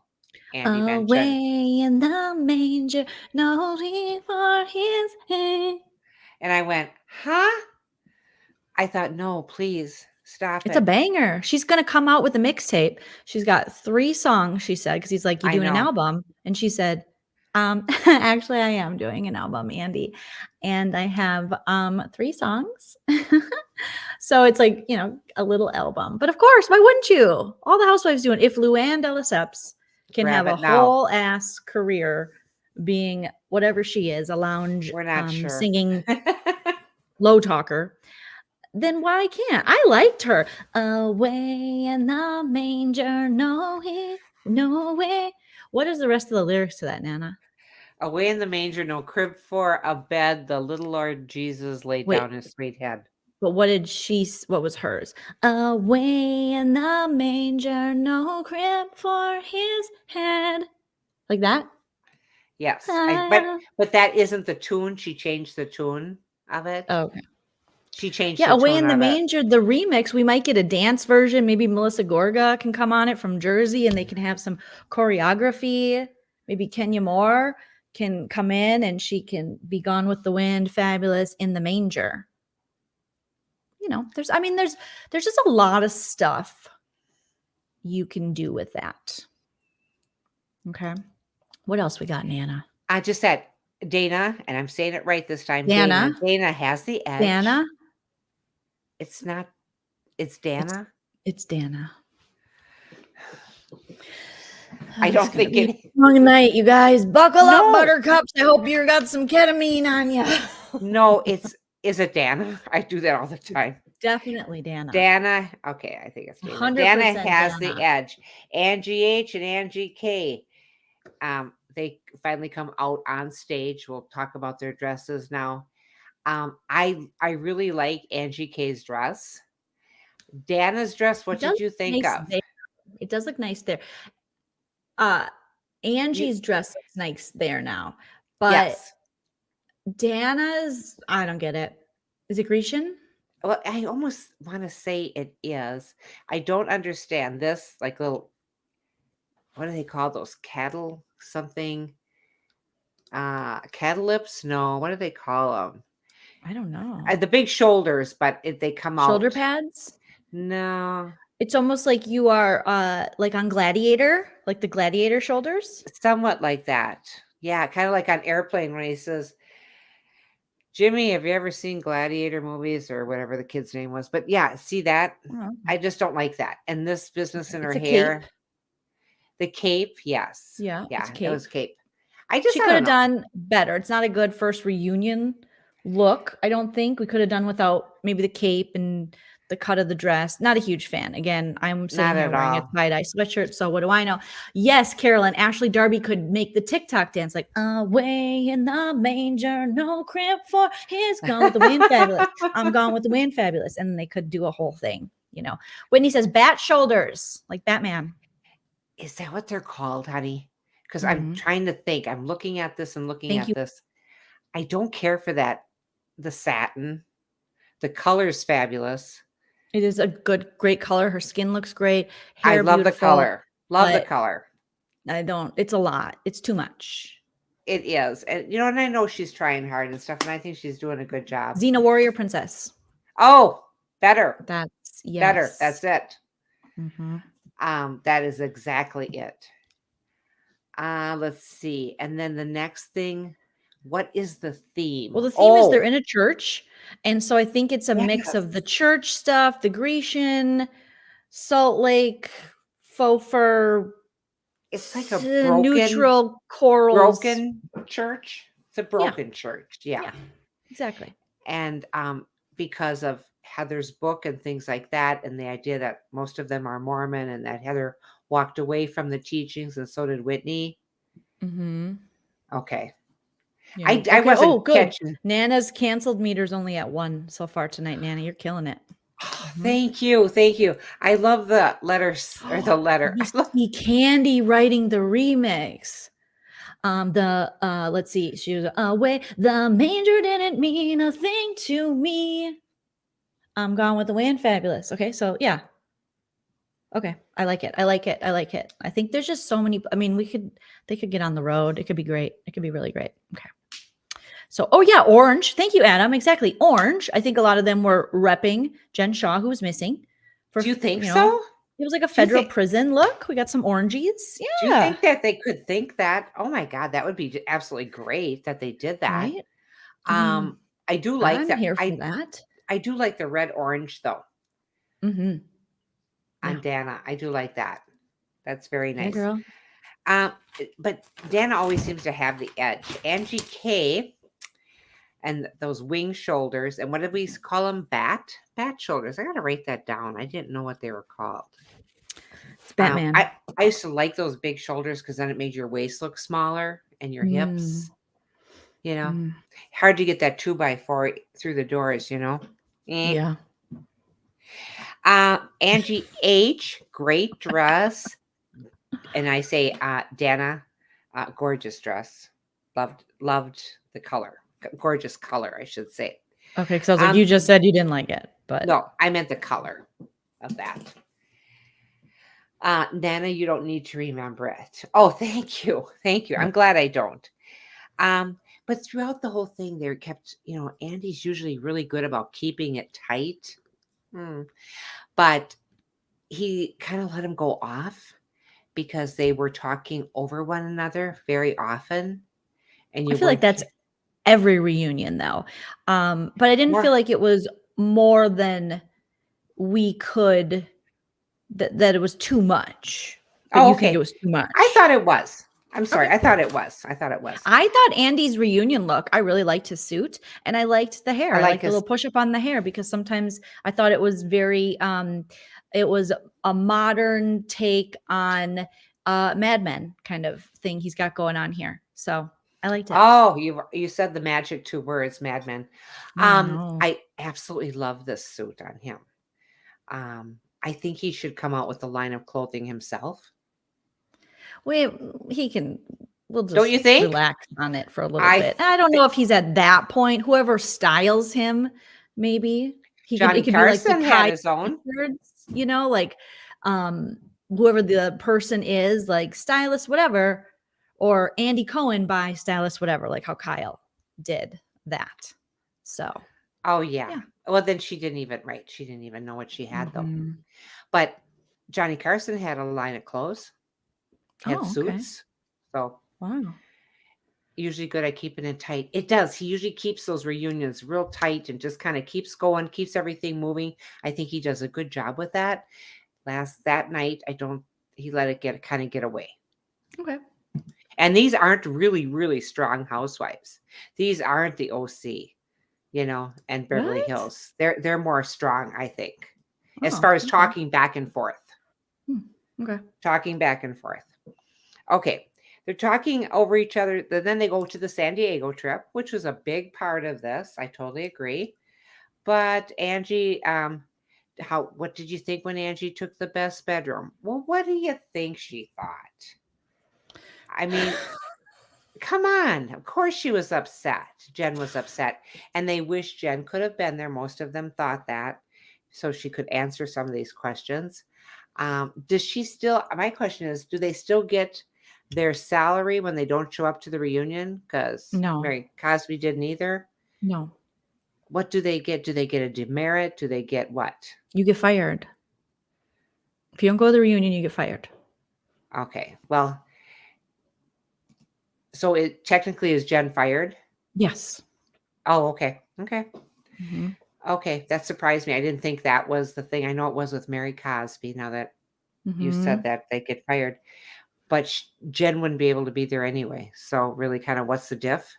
Andy mentioned. Away in the manger, no need for his hand. And I went, huh? I thought, no, please stop It's a it. banger. She's going to come out with a mixtape. She's got 3 songs, she said, because he's like, you I doing an know. album? And she said, Actually, I am doing an album, Andy, and I have 3 songs. So it's like, a little album. But of course, why wouldn't you? All the housewives doing. If Luann de Lesseps can Grab have a it now. whole ass career being whatever she is, a lounge We're not sure. singing low talker, then why can't? I liked her. Away in the manger, no way. What is the rest of the lyrics to that, Nana? Away in the manger, no crib for a bed, the little Lord Jesus laid Wait. down his sweet head. But what was hers? Away in the manger, no crib for his head. Like that? Yes. But that isn't the tune. She changed the tune of it. Okay. She changed Yeah, the Away tune in the of it. Manger, the remix, we might get a dance version. Maybe Melissa Gorga can come on it from Jersey and they can have some choreography. Maybe Kenya Moore can come in and she can be Gone with the Wind, Fabulous, in the Manger. There's just a lot of stuff you can do with that. Okay. What else we got, Nana? I just said Dana, and I'm saying it right this time. Dana. Dana has the edge. Dana. It's not. It's Dana. It's Dana. I don't think it's a long night, you guys. Buckle up, buttercups. I hope you got some ketamine on you. No, is it Dana? I do that all the time. Definitely Dana. Dana. Okay, I think it's Dana. 100% Dana has Dana. the edge. Angie H and Angie K. They finally come out on stage. We'll talk about their dresses now. I really like Angie K's dress. Dana's dress, what did you think of? There. It does look nice there. Angie's dress looks nice there now. But yes. Dana's, I don't get it. Is it Grecian? Well, I almost want to say it is. I don't understand this, like little, what do they call those? Cattle something? Cattle lips? No, what do they call them? I don't know. The big shoulders, but they come out. Shoulder pads? No. It's almost like you are like on Gladiator, like the Gladiator shoulders. Somewhat like that. Yeah, kind of like on Airplane when he says, Jimmy, have you ever seen Gladiator movies or whatever the kid's name was? But yeah, see that? Oh. I just don't like that. And this business in her hair. Cape. The cape, yes. Yeah, it was cape. She could have done better. It's not a good first reunion look, I don't think. We could have done without maybe the cape and the cut of the dress. Not a huge fan. Again, I'm sitting here wearing a tie-dye sweatshirt, so what do I know? Yes, Carolyn, Ashley Darby could make the TikTok dance like, away in the manger, no crib for his Gone with the Wind, Fabulous. I'm Gone with the Wind, Fabulous. And they could do a whole thing, Whitney says, bat shoulders, like Batman. Is that what they're called, honey? Because I'm trying to think. I'm looking at this and looking at this. I don't care for that. The satin. The color's fabulous. It is a great color. Her skin looks great. Hair, I love the color. Love the color. I don't. It's a lot. It's too much. It is. And, and I know she's trying hard and stuff, and I think she's doing a good job. Xena Warrior Princess. Oh, better. That's better. That's it. Mm-hmm. That is exactly it. Let's see. And then the next thing, what is the theme? Well, the theme is they're in a church. And so I think it's a mix of the church stuff, the Grecian, Salt Lake, faux fur. It's like a broken, neutral corals. Broken church. It's a broken church. Yeah, exactly. And because of Heather's book and things like that, and the idea that most of them are Mormon and that Heather walked away from the teachings and so did Whitney. Mm-hmm. Okay. Yeah. I wasn't catching. Nana's canceled meters only at 1 so far tonight. Nana, you're killing it. Oh, thank you. I love the letters or the letter. See Candy writing the remix. Let's see. She was away. The manger didn't mean a thing to me. I'm Gone with the Wind, Fabulous. Okay, so yeah. Okay, I like it. I think there's just so many. I mean, they could get on the road. It could be great. It could be really great. Okay. So, Orange. Thank you, Adam. Exactly. Orange. I think a lot of them were repping Jen Shaw, who was missing. Do you think so? It was like a federal prison look. We got some oranges. Yeah. Do you think that they could think that? Oh my God, that would be absolutely great that they did that. Right? I do like I'm that. here for that. I do like the red orange though Mm-hmm. on Dana. I do like that. That's very Yeah, nice. girl. But Dana always seems to have the edge. Angie K and those wing shoulders, and what did we call them? Bat shoulders. I gotta write that down. I didn't know what they were called. It's Batman. I used to like those big shoulders because then it made your waist look smaller and your hips. You know, hard to get that 2x4 through the doors. You know. Yeah. Angie H, great dress, and I say Dana, gorgeous dress. Loved the color. Gorgeous color, I should say. Okay, because I was like, you just said you didn't like it, but no, I meant the color of that. Nana, you don't need to remember it. Oh, thank you. I'm glad I don't. But throughout the whole thing, they kept, Andy's usually really good about keeping it tight. But he kind of let him go off because they were talking over one another very often. And I feel like that's every reunion though. But I didn't feel like it was more than we could, that it was too much. But you think it was too much? I thought it was. I'm sorry. Okay. I thought it was. I thought Andy's reunion look, I really liked his suit and I liked the hair. I liked the little push up on the hair because sometimes I thought it was very, it was a modern take on Mad Men kind of thing he's got going on here. So I liked it. Oh, you said the magic 2 words, Mad Men. I absolutely love this suit on him. I think he should come out with a line of clothing himself. We'll just don't you think? Relax on it for a little bit. I don't know if he's at that point. Whoever styles him, maybe Johnny Carson had his own. Whoever the person is, like stylist, whatever. Or Andy Cohen by stylist, whatever, like how Kyle did that. So. Oh, yeah. Well, then she didn't even know what she had, though. But Johnny Carson had a line of clothes, had suits. So, wow. Usually good at keeping it tight. It does. He usually keeps those reunions real tight and just kind of keeps going, keeps everything moving. I think he does a good job with that. That night, he let it get away. Okay. And these aren't really, really strong housewives. These aren't the OC, and Beverly Hills. They're more strong, I think, as far as talking back and forth. Okay. Talking back and forth. Okay. They're talking over each other. Then they go to the San Diego trip, which was a big part of this. I totally agree. But Angie, what did you think when Angie took the best bedroom? Well, what do you think she thought? I mean, come on. Of course she was upset. Jen was upset. And they wish Jen could have been there. Most of them thought that. So she could answer some of these questions. Does she still, my question is, do they still get their salary when they don't show up to the reunion? Because Mary Cosby didn't either. No. What do they get? Do they get a demerit? Do they get what? You get fired. If you don't go to the reunion, you get fired. Okay. Well, so it technically is Jen fired? Yes. Oh, okay. Okay. Mm-hmm. Okay. That surprised me. I didn't think that was the thing. I know it was with Mary Cosby now that you said that they get fired, but Jen wouldn't be able to be there anyway. So really kind of what's the diff?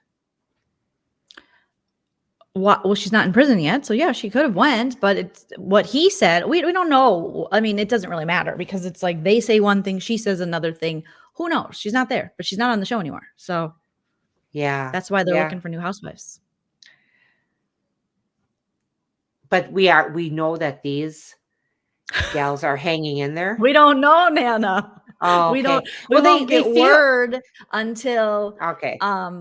Well, she's not in prison yet. So yeah, she could have went, but it's what he said. We don't know. I mean, it doesn't really matter because it's like they say one thing, she says another thing. Who knows? She's not there, but she's not on the show anymore. So yeah, that's why they're looking for new housewives. But we know that these gals are hanging in there. We don't know, Nana. Oh, okay. We won't get word until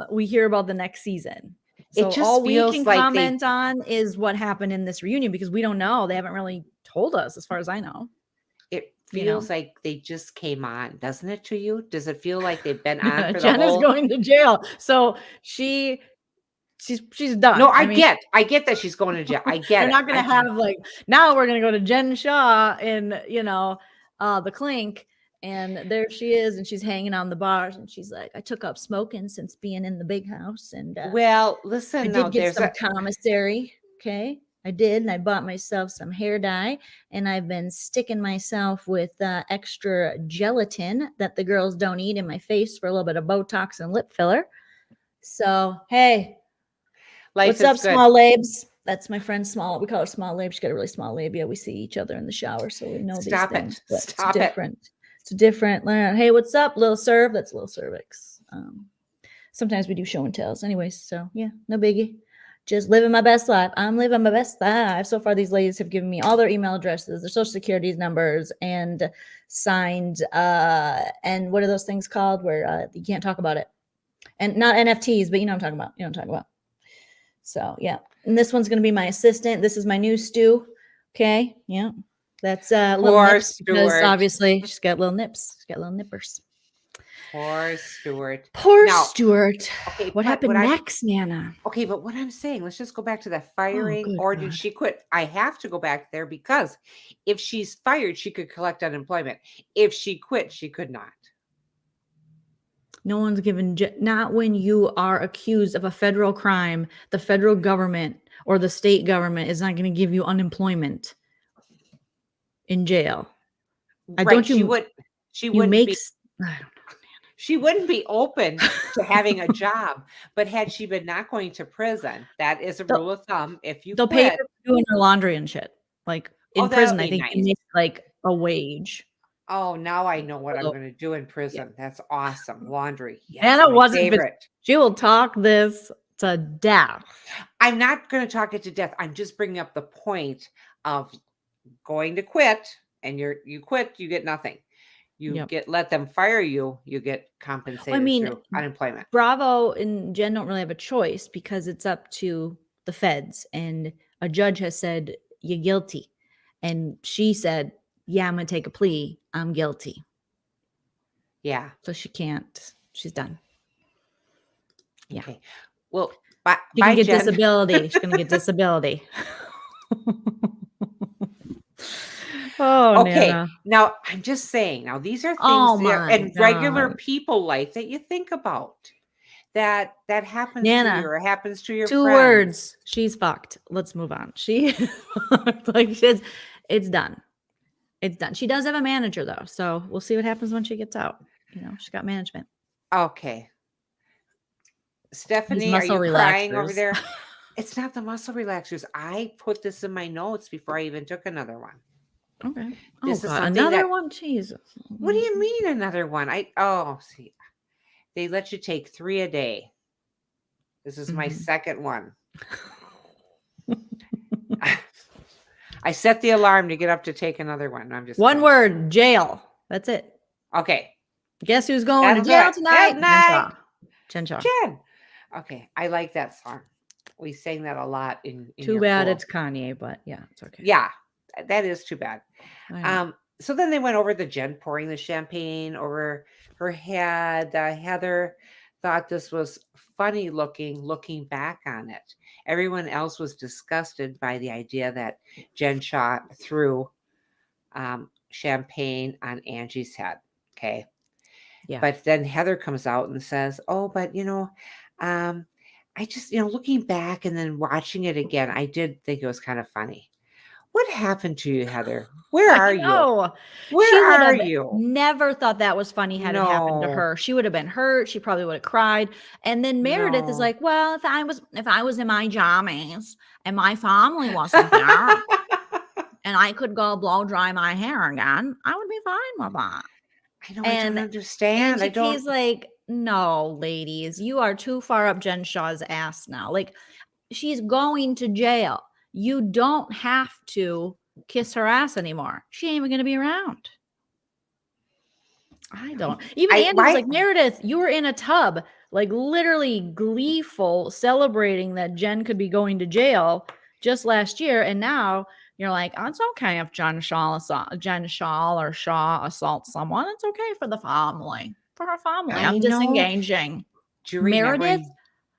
we hear about the next season. So it just all we feels can like comment on is what happened in this reunion because we don't know. They haven't really told us, as far as I know. It feels like they just came on, doesn't it to you? Does it feel like they've been on for Jen the whole... is going to jail. So she's done. No, I get that she's going to jail. I get They're not going to have like, now we're going to go to Jen Shaw and, the clink. And there she is, and she's hanging on the bars, and she's like, I took up smoking since being in the big house. And well, I listen, did get some commissary. Okay. I did. And I bought myself some hair dye, and I've been sticking myself with extra gelatin that the girls don't eat in my face for a little bit of Botox and lip filler. So, hey, what's up, good. small labes? That's my friend Small. We call her Small Labe. She's got a really small labia. We see each other in the shower, so we know these things. But Stop it's different. It's different. Hey, what's up, Lil Serve? That's Lil Cervix. Sometimes we do show and tells. Anyways, so yeah, no biggie. Just living my best life. I'm living my best life. So far, these ladies have given me all their email addresses, their social security numbers, and signed. And what are those things called where you can't talk about it? And not NFTs, but you know what I'm talking about. You know what I'm talking about. So yeah, and this one's gonna be my assistant. This is my new Stu. Okay, yeah, that's little nips because obviously she's got little nips. She's got little nippers. Poor Stuart. Poor Stuart. Okay, what happened next, Nana? Okay, but what I'm saying, let's just go back to that firing, or did she quit? I have to go back there because if she's fired, she could collect unemployment. If she quit, she could not. No one's given, not when you are accused of a federal crime. The federal government or the state government is not going to give you unemployment in jail. Right, don't you? She wouldn't be. I don't know. She wouldn't be open to having a job, but had she been not going to prison, that is a rule of thumb. If you they'll pay her for doing her laundry and shit. Like in prison, I think they make like a wage. Oh, now I know what I'm going to do in prison. Yeah. That's awesome. Laundry. Yes, Anna wasn't favorite. She will talk this to death. I'm not going to talk it to death. I'm just bringing up the point of going to quit, and you quit, you get nothing. You let them fire you, you get compensated through unemployment. Bravo and Jen don't really have a choice because it's up to the feds, and a judge has said you're guilty. And she said, yeah, I'm going to take a plea. I'm guilty. Yeah. So she can't. She's done. Yeah. Okay. Well, she can get disability. She's going to get disability. Oh, okay. Nana. Now, I'm just saying, now these are things in regular people life that you think about. That happens Nana, to you or happens to your two friends. Words. She's fucked. Let's move on. It's done. It's done. She does have a manager though, so we'll see what happens when she gets out. You know, she's got management. Okay. Stephanie, are you crying over there? It's not the muscle relaxers. I put this in my notes before I even took another one. Okay. This is another one? Jesus. What do you mean another one? See. They let you take 3 a day. This is my second one. I set the alarm to get up to take another one. I'm just one word, jail. That's it. Okay. Guess who's going to jail tonight? Jen. Okay. I like that song. We sang that a lot in Too bad it's Kanye, but yeah, it's okay. Yeah, that is too bad. So then they went over the Jen pouring the champagne over her head. Heather thought this was funny looking back on it. Everyone else was disgusted by the idea that Jen shot threw champagne on Angie's head. Okay. Yeah. But then Heather comes out and says, oh, but I just, looking back and then watching it again, I did think it was kind of funny. What happened to you, Heather? Where are you? Where are you? Never thought that was funny had it happened to her. She would have been hurt. She probably would have cried. And then Meredith is like, well, if I was in my jammies and my family wasn't there and I could go blow dry my hair again, I would be fine with that. I don't understand. He's like, no, ladies, you are too far up Jen Shah's ass now. Like, she's going to jail. You don't have to kiss her ass anymore. She ain't even going to be around. I don't. Even Andy's like, Meredith, you were in a tub, like literally gleeful, celebrating that Jen could be going to jail just last year. And now you're like, oh, it's okay if Jen Shah or Shaw assaults someone. It's okay for the family. For her family. I'm disengaging. Meredith,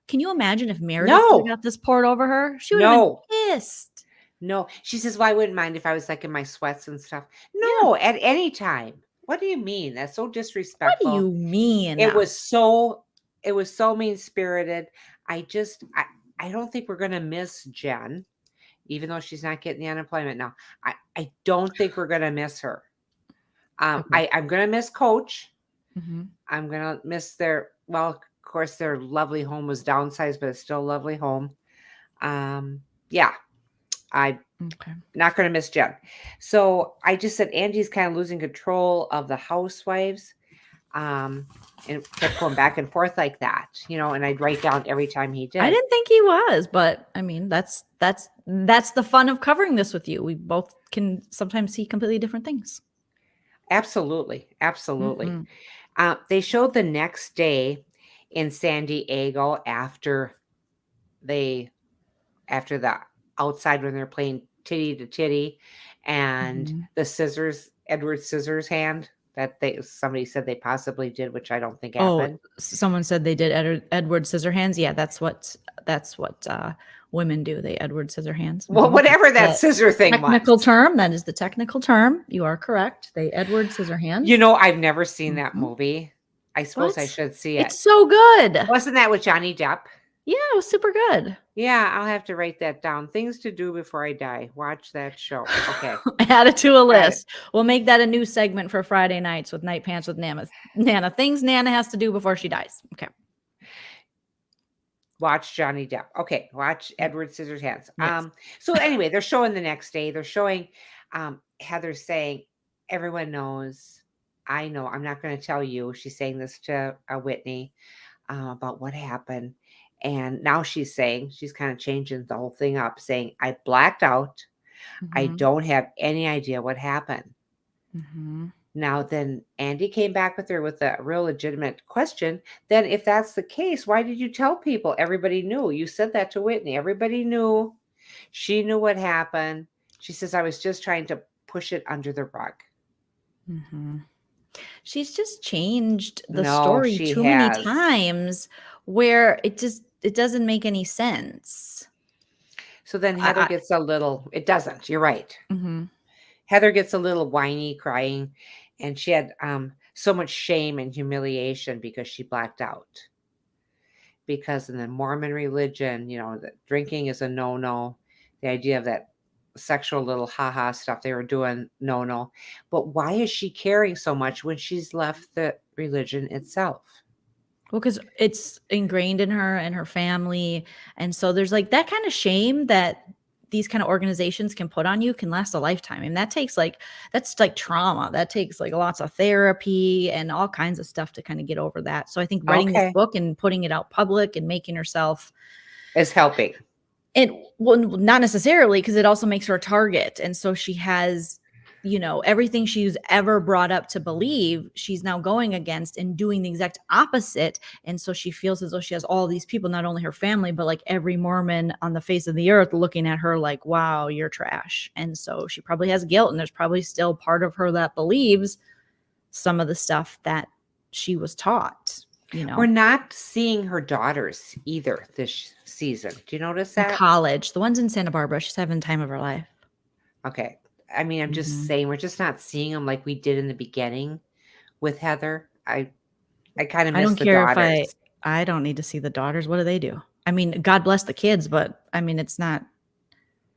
can you imagine if Meredith got this poured over her? She would have been pissed. No, she says, "Well, I wouldn't mind if I was like in my sweats and stuff." Yeah. No, at any time. What do you mean? That's so What do disrespectful. you mean? It was so it was so mean-spirited. I don't think we're gonna miss Jen, even though she's not getting the unemployment now. I don't think we're gonna miss her. Okay. I'm gonna miss Coach. Mm-hmm. I'm gonna miss their well, of course, their lovely home was downsized, but it's still a lovely home. Yeah, I'm Okay. not gonna miss Jen. So I just said Angie's kind of losing control of the housewives. And kept going back and forth like that, and I'd write down every time he I did. didn't think he was, but I mean, that's the fun of covering this with you. We both can sometimes see completely different things. Absolutely. Absolutely. Mm-hmm. They showed the next day in San Diego after the outside when they're playing titty to titty and Mm-hmm. the Edward Scissors hand that somebody said they possibly did, which I don't think Oh, happened. someone said they did Edward Scissorhands. Yeah, that's what women do. They Edward Scissorhands. Well, whatever that The scissor thing was. technical term. That is the technical term. You are correct. They Edward Scissorhands. I've never seen that Mhm. movie. I suppose I What? should see it. It's so good. Wasn't that with Johnny Depp? Yeah, it was super good. Yeah, I'll have to write that down. Things to do before I die. Watch that show. Okay. Add it to a Got it. list. We'll make that a new segment for Friday nights with Night Pants with Nana. Things Nana has to do before she dies. Okay. Watch Johnny Depp. Okay. Watch Edward Scissorhands. Yes. So anyway, they're showing the next day. They're showing Heather saying, everyone knows. I know. I'm not going to tell you. She's saying this to Whitney about what happened. And now she's saying, she's kind of changing the whole thing up, saying, I blacked out. I Mhm. don't have any idea what happened. Mhm. Now, then Andy came back with her with a real legitimate question. Then if that's the case, why did you tell people? Everybody knew. You said that to Whitney. Everybody knew. She knew what happened. She says, I was just trying to push it under the rug. Mhm. She's just changed the No, story she too many has. times where it doesn't make any sense. So then Heather gets a little, it doesn't. You're right. Mhm. Heather gets a little whiny, crying, and she had so much shame and humiliation because she blacked out. Because in the Mormon religion, that drinking is a no-no. The idea of that sexual little ha-ha stuff they were doing, no-no. But why is she caring so much when she's left the religion itself? Well, because it's ingrained in her and her family. And so there's like that kind of shame that these kind of organizations can put on you can last a lifetime. And that's like trauma. That takes like lots of therapy and all kinds of stuff to kind of get over that. So I think writing this Okay. book and putting it out public and making herself Is helping. well, not necessarily, because it also makes her a target. And so she has, everything she's ever brought up to believe, she's now going against and doing the exact opposite. And so she feels as though she has all these people, not only her family, but like every Mormon on the face of the earth looking at her like, wow, you're trash. And so she probably has guilt. And there's probably still part of her that believes some of the stuff that she was taught. We're not seeing her daughters either this season. Do you notice In that? college, the ones in Santa Barbara, she's having the time of her life. Okay. I mean, I'm just saying we're just not seeing them like we did in the beginning with Heather. I kind of miss the daughters. I don't need to see the daughters. What do they do? I mean, God bless the kids, but I mean, it's not.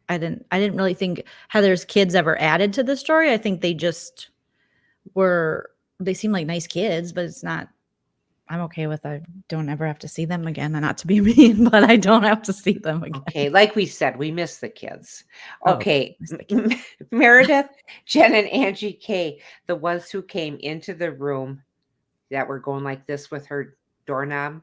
I didn't really think Heather's kids ever added to the story. I think they just were. They seem like nice kids, but it's not. I'm okay with. I don't ever have to see them again. And not to be mean, but I don't have to see them again. Okay, like we said, we miss the kids. Oh, Okay, Meredith, Jen, and Angie K, the ones who came into the room that were going like this with her doorknob,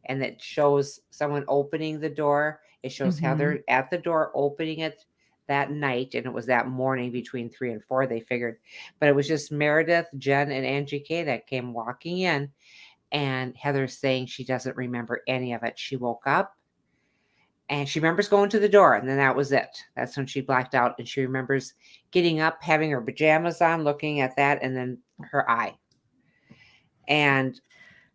and that shows someone opening the door. It shows Heather at the door opening it that night, and it was that morning between 3 and 4, they figured. But it was just Meredith, Jen, and Angie K that came walking in, and Heather's saying she doesn't remember any of it. She woke up, and she remembers going to the door, and then that was it. That's when she blacked out, and she remembers getting up, having her pajamas on, looking at that, and then her eye. And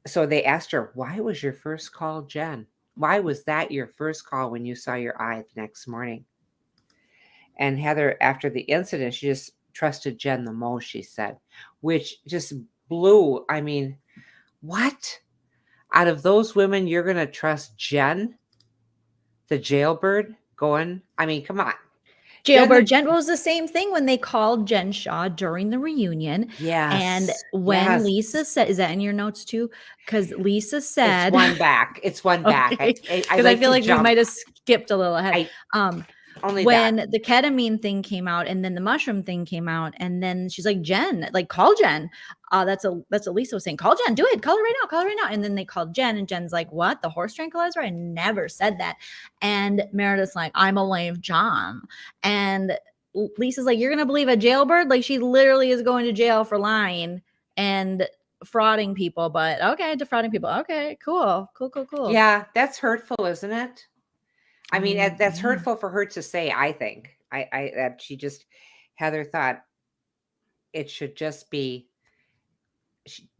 so they asked her, why was your first call, Jen? Why was that your first call when you saw your eye the next morning? And Heather, after the incident, she just trusted Jen the most, she said, which just blew. I mean, what? Out of those women, you're going to trust Jen, the jailbird, going? I mean, come on. Jailbird Jen was the same thing when they called Jen Shaw during the reunion. Yes. And when Lisa said, is that in your notes too? Because Lisa said, it's one back. It's one back. Because I feel like we might have skipped a little ahead. When the ketamine thing came out and then the mushroom thing came out, and then she's like, Jen, like, call Jen. That's what Lisa was saying. Call Jen, do it. Call her right now. Call her right now. And then they called Jen, and Jen's like, what? The horse tranquilizer? I never said that. And Meredith's like, I'm a lame John. And Lisa's like, you're going to believe a jailbird? Like, she literally is going to jail for lying and frauding people. But okay, defrauding people. Okay, cool. Yeah, that's hurtful, isn't it? I mean, that's hurtful for her to say, I think. That Heather thought it should just be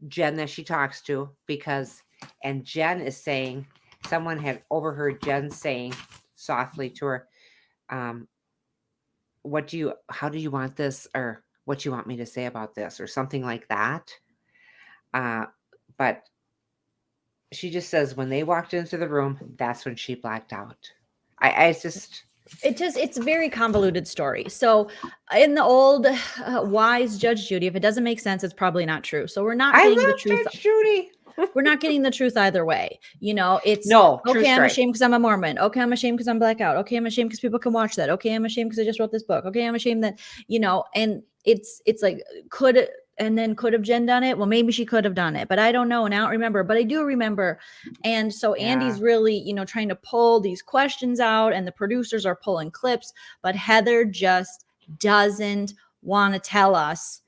Jen that she talks to, and Jen is saying, someone had overheard Jen saying softly to her, how do you want this? Or what do you want me to say about this? Or something like that. But she just says when they walked into the room, that's when she blacked out. It's a very convoluted story. So in the old wise Judge Judy, if it doesn't make sense, it's probably not true. So we're not getting the truth. Judge Judy. We're not getting the truth either way. It's okay, I'm ashamed because I'm a Mormon. Okay, I'm ashamed because I'm blackout. Okay, I'm ashamed because people can watch that. Okay, I'm ashamed because I just wrote this book. Okay, I'm ashamed that, and it's like, could have Jen done it? Well, maybe she could have done it, but I don't know. And I don't remember, but I do remember. And so Andy's really, trying to pull these questions out, and the producers are pulling clips, but Heather just doesn't want to tell us.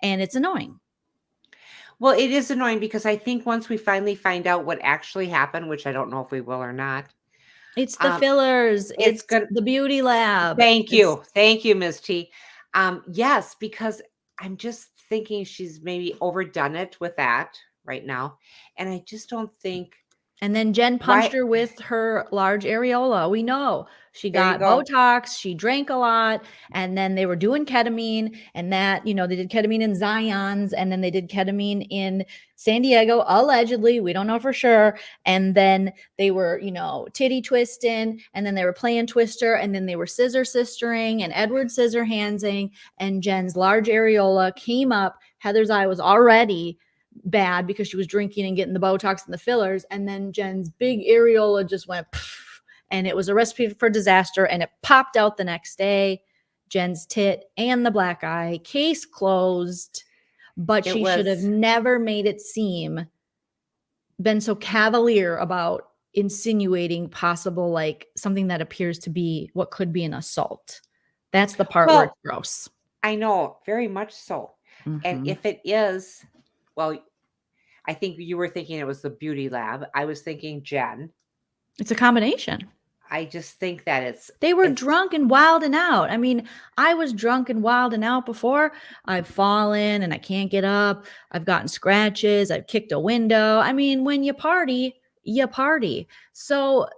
And it's annoying. Well, it is annoying because I think once we finally find out what actually happened, which I don't know if we will or not. It's the fillers. It's the beauty lab. Thank you, Ms. T. Yes, because I'm just thinking she's maybe overdone it with that right now. And I just don't think. And then Jen punched her with her large areola. We know she got Botox. She drank a lot. And then they were doing ketamine, and that, they did ketamine in Zion's, and then they did ketamine in San Diego, allegedly. We don't know for sure. And then they were, titty twisting, and then they were playing Twister, and then they were scissor sistering and Edward Scissorhandsing, and Jen's large areola came up. Heather's eye was already bad because she was drinking and getting the Botox and the fillers, and then Jen's big areola just went and it was a recipe for disaster, and it popped out the next day. Jen's tit and the black eye, case closed. But she should have never made it been so cavalier about insinuating possible, like, something that appears to be what could be an assault. That's the part where it's gross. I know, very much so. Mm-hmm. And if it is, well, I think you were thinking it was the beauty lab. I was thinking Jen. It's a combination. I just think that they were drunk and wild and out. I mean, I was drunk and wild and out before. I've fallen and I can't get up. I've gotten scratches. I've kicked a window. I mean, when you party, you party. So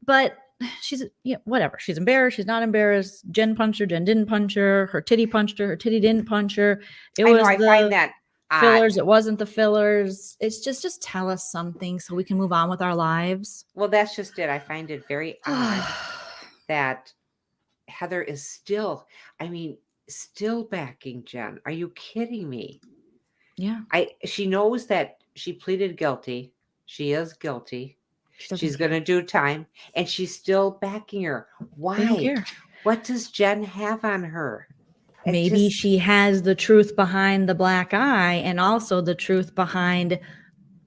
but she's, whatever. She's embarrassed. She's not embarrassed. Jen punched her. Jen didn't punch her. Her titty punched her. Her titty didn't punch her. I find that fillers. It wasn't the fillers. It's just tell us something so we can move on with our lives. Well, that's just it. I find it very odd that Heather is still backing Jen. Are you kidding me? Yeah. She knows that she pleaded guilty. She is guilty. She's going to do time, and she's still backing her. Why? They don't care. What does Jen have on her? Maybe she has the truth behind the black eye, and also the truth behind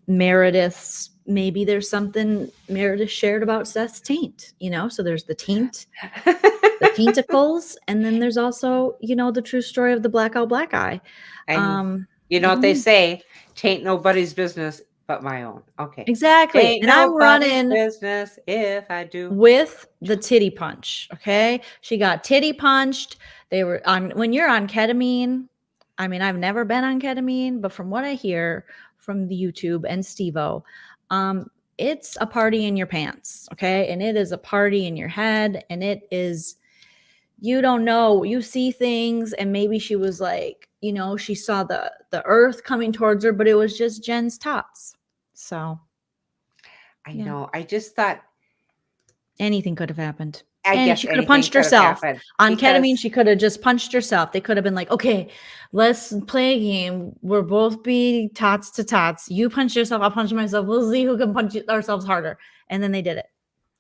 Meredith's. Maybe there's something Meredith shared about Seth's taint, so there's the taint, the tainticles. And then there's also, the true story of the blackout black eye. And what they say, taint nobody's business but my own. Okay. Exactly. Taint and I'm running business if I do. With the titty punch. Okay. She got titty punched. They were on, when you're on ketamine. I mean, I've never been on ketamine, but from what I hear from the YouTube and Steve-O, it's a party in your pants. Okay. And it is a party in your head, and it is you don't know. You see things, and maybe she was like, you know, she saw the earth coming towards her, but it was just Jen's tots. So I know. I just thought anything could have happened. I And guess she could have anything punched could have herself. happened On because ketamine, she could have just punched herself. They could have been like, okay, let's play a game. We're both be tots to tots. You punch yourself, I'll punch myself. We'll see who can punch ourselves harder. And then they did it.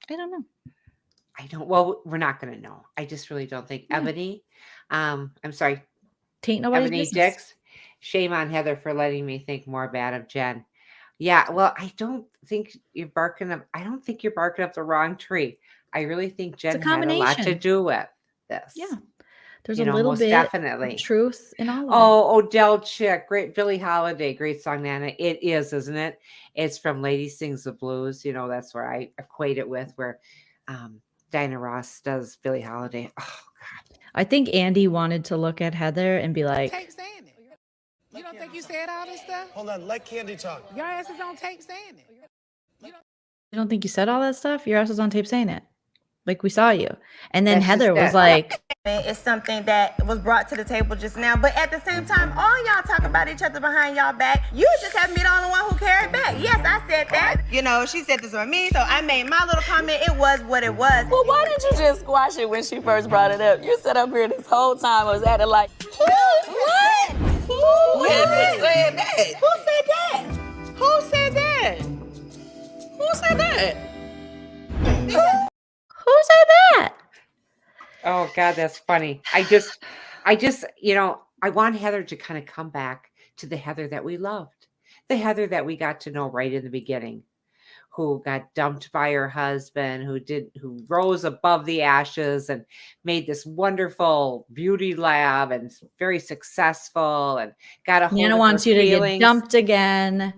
I don't know. I don't. Well, we're not going to know. I just really don't think Ebony. I'm sorry, Tain't nobody's Ebony business. Dix. Shame on Heather for letting me think more bad of Jen. Yeah. Well, I don't think you're barking up. I don't think you're barking up the wrong tree. I really think Jen had a lot to do with this. Yeah. There's You a know, little most bit definitely. of truth in all of it. Oh, Odell Chick, great Billie Holiday, great song, Nana. It is, isn't it? It's from Lady Sings the Blues. You know, that's where I equate it with, where Dinah Ross does Billie Holiday. Oh God. I think Andy wanted to look at Heather and be like, Tape saying it. You don't think you said all this stuff? Hold on, let Candy talk. Your ass is on tape saying it. you don't think you said all that stuff? Your ass was on tape saying it. Like, we saw you. And then That's Heather just was it. like, It's something that was brought to the table just now. But at the same time, all y'all talk about each other behind y'all back. You just have to be the only one who carried back. Yes, I said that. You know, she said this on me, so I made my little comment. It was what it was. Well, why didn't you just squash it when she first brought it up? You sat up here this whole time was acting like, what? Who said that? Who said that? Who said that? Who said that? who said that? Oh God, that's funny. I just, you know, I want Heather to kind of come back to the Heather that we loved, the Heather that we got to know right in the beginning, who got dumped by her husband, who rose above the ashes and made this wonderful beauty lab and very successful and got a hold Nana of wants her you to feelings. get dumped again.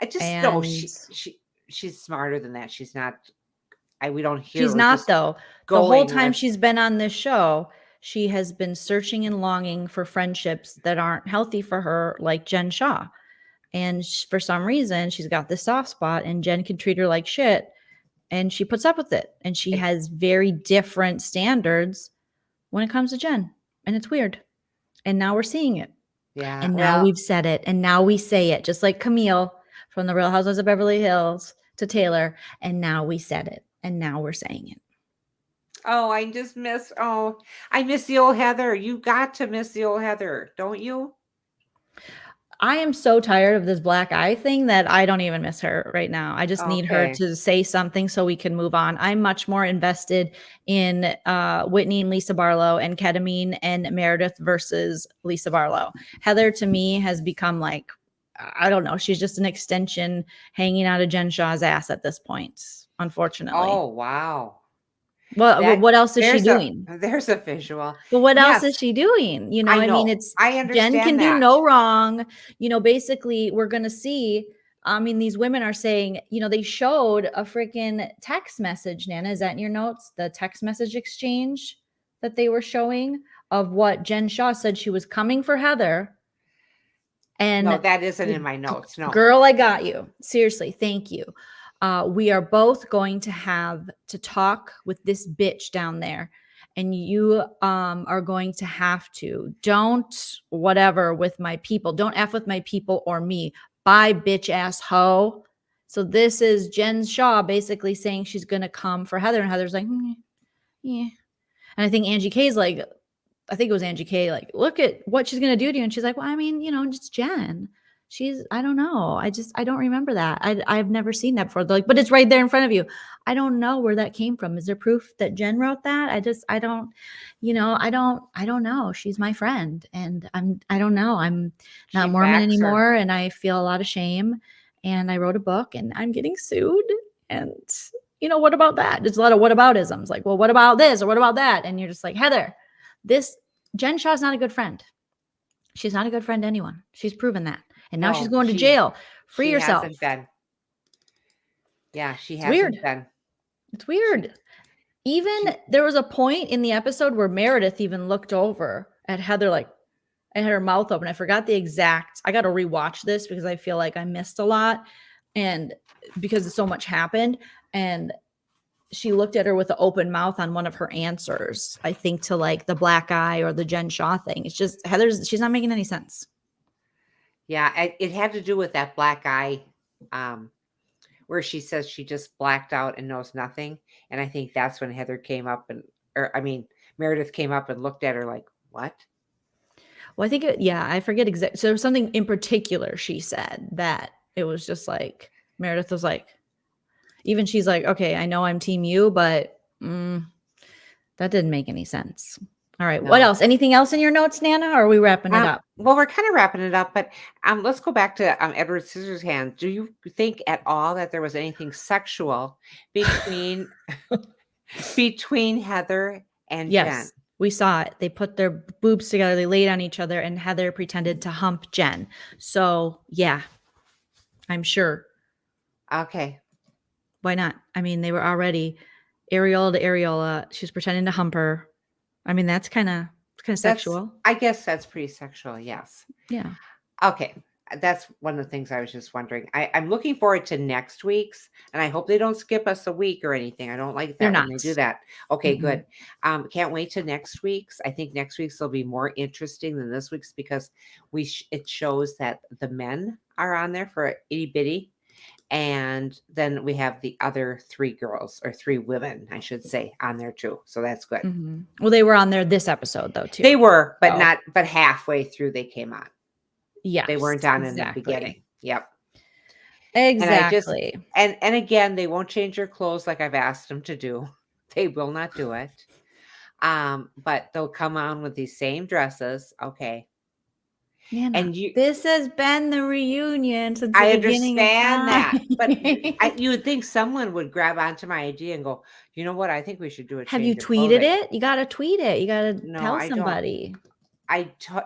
I just know and she's smarter than that. She's not. We don't hear. She's her not, just though. The whole going time with- she's been on this show, she has been searching and longing for friendships that aren't healthy for her, like Jen Shaw. And for some reason, she's got this soft spot, and Jen can treat her like shit, and she puts up with it. And she has very different standards when it comes to Jen, and it's weird. And now we're seeing it. Yeah. And now we've said it, and now we say it, just like Camille from the Real Housewives of Beverly Hills to Taylor. And now we said it, and now we're saying it. Oh, I miss the old Heather. You got to miss the old Heather, don't you? I am so tired of this black eye thing that I don't even miss her right now. I just need her Okay. to say something so we can move on. I'm much more invested in Whitney and Lisa Barlow and Ketamine and Meredith versus Lisa Barlow. Heather, to me, has become like, I don't know. She's just an extension hanging out of Jen Shaw's ass at this point, unfortunately. Oh, wow. Well, what else is she doing? There's a visual. But what else Yes. is she doing? You know, I I mean, know. it's I understand Jen can do that. no wrong. You know, basically, we're going to see. I mean, these women are saying, you know, they showed a freaking text message. Nana, is that in your notes? The text message exchange that they were showing of what Jen Shaw said she was coming for Heather. And No, that isn't in my notes. No. Girl, I got you. Seriously, thank you. We are both going to have to talk with this bitch down there. And you are going to have to. Don't whatever with my people. Don't F with my people or me. Bye, bitch ass hoe. So this is Jen Shaw basically saying she's going to come for Heather. And Heather's like, yeah. And I think Angie K's like, I think it was Angie K, like, look at what she's going to do to you. And she's like, well, I mean, you know, just Jen. I don't know. I don't remember that. I've never seen that before. They're like, but it's right there in front of you. I don't know where that came from. Is there proof that Jen wrote that? I don't know. She's my friend, and I don't know. I'm not She Mormon backs her. anymore, and I feel a lot of shame, and I wrote a book, and I'm getting sued, and you know, what about that? There's a lot of whataboutisms, like, well, what about this or what about that? And you're just like, Heather, Jen Shaw's not a good friend. She's not a good friend to anyone. She's proven that. And now she's going to jail. Free yourself. Hasn't been. Yeah, she hasn't weird. been. It's weird. There was a point in the episode where Meredith even looked over at Heather, like, and had her mouth open. I forgot the exact. I got to rewatch this because I feel like I missed a lot, and because so much happened. And she looked at her with an open mouth on one of her answers, I think, to like the black eye or the Jen Shaw thing. It's just she's not making any sense. Yeah, it had to do with that black eye, where she says she just blacked out and knows nothing. And I think that's when Heather came up Meredith came up and looked at her like, what? Well, I think I forget exactly. So there was something in particular she said that it was just like Meredith was like, even she's like, okay, I know I'm team you, but that didn't make any sense. All right. No. What else? Anything else in your notes, Nana? Or are we wrapping it up? Well, we're kind of wrapping it up, but let's go back to Edward Scissorhands. Do you think at all that there was anything sexual between Heather and Jen? We saw it. They put their boobs together. They laid on each other, and Heather pretended to hump Jen. So, yeah, I'm sure. Okay. Why not? I mean, they were already areola to areola. She was pretending to hump her. I mean, that's kind of sexual. I guess that's pretty sexual. Yes. Yeah. Okay. That's one of the things I was just wondering. I'm looking forward to next week's, and I hope they don't skip us a week or anything. I don't like that when they do that. Okay, good. Can't wait to next week's. I think next week's will be more interesting than this week's because it shows that the men are on there for itty bitty, and then we have the other 3 girls or 3 women, I should say, on there too. So that's good. Well, they were on there this episode though too. They were, but halfway through they came on. Yeah, they weren't on in the beginning. Yep, exactly. And again, they won't change their clothes like I've asked them to do. They will not do it. But they'll come on with these same dresses. Okay. Nana, and this has been the reunion since the beginning of time. I understand that, but you would think someone would grab onto my idea and go, you know what? I think we should do it. Have you tweeted it? You got to tweet it. You got to tell somebody.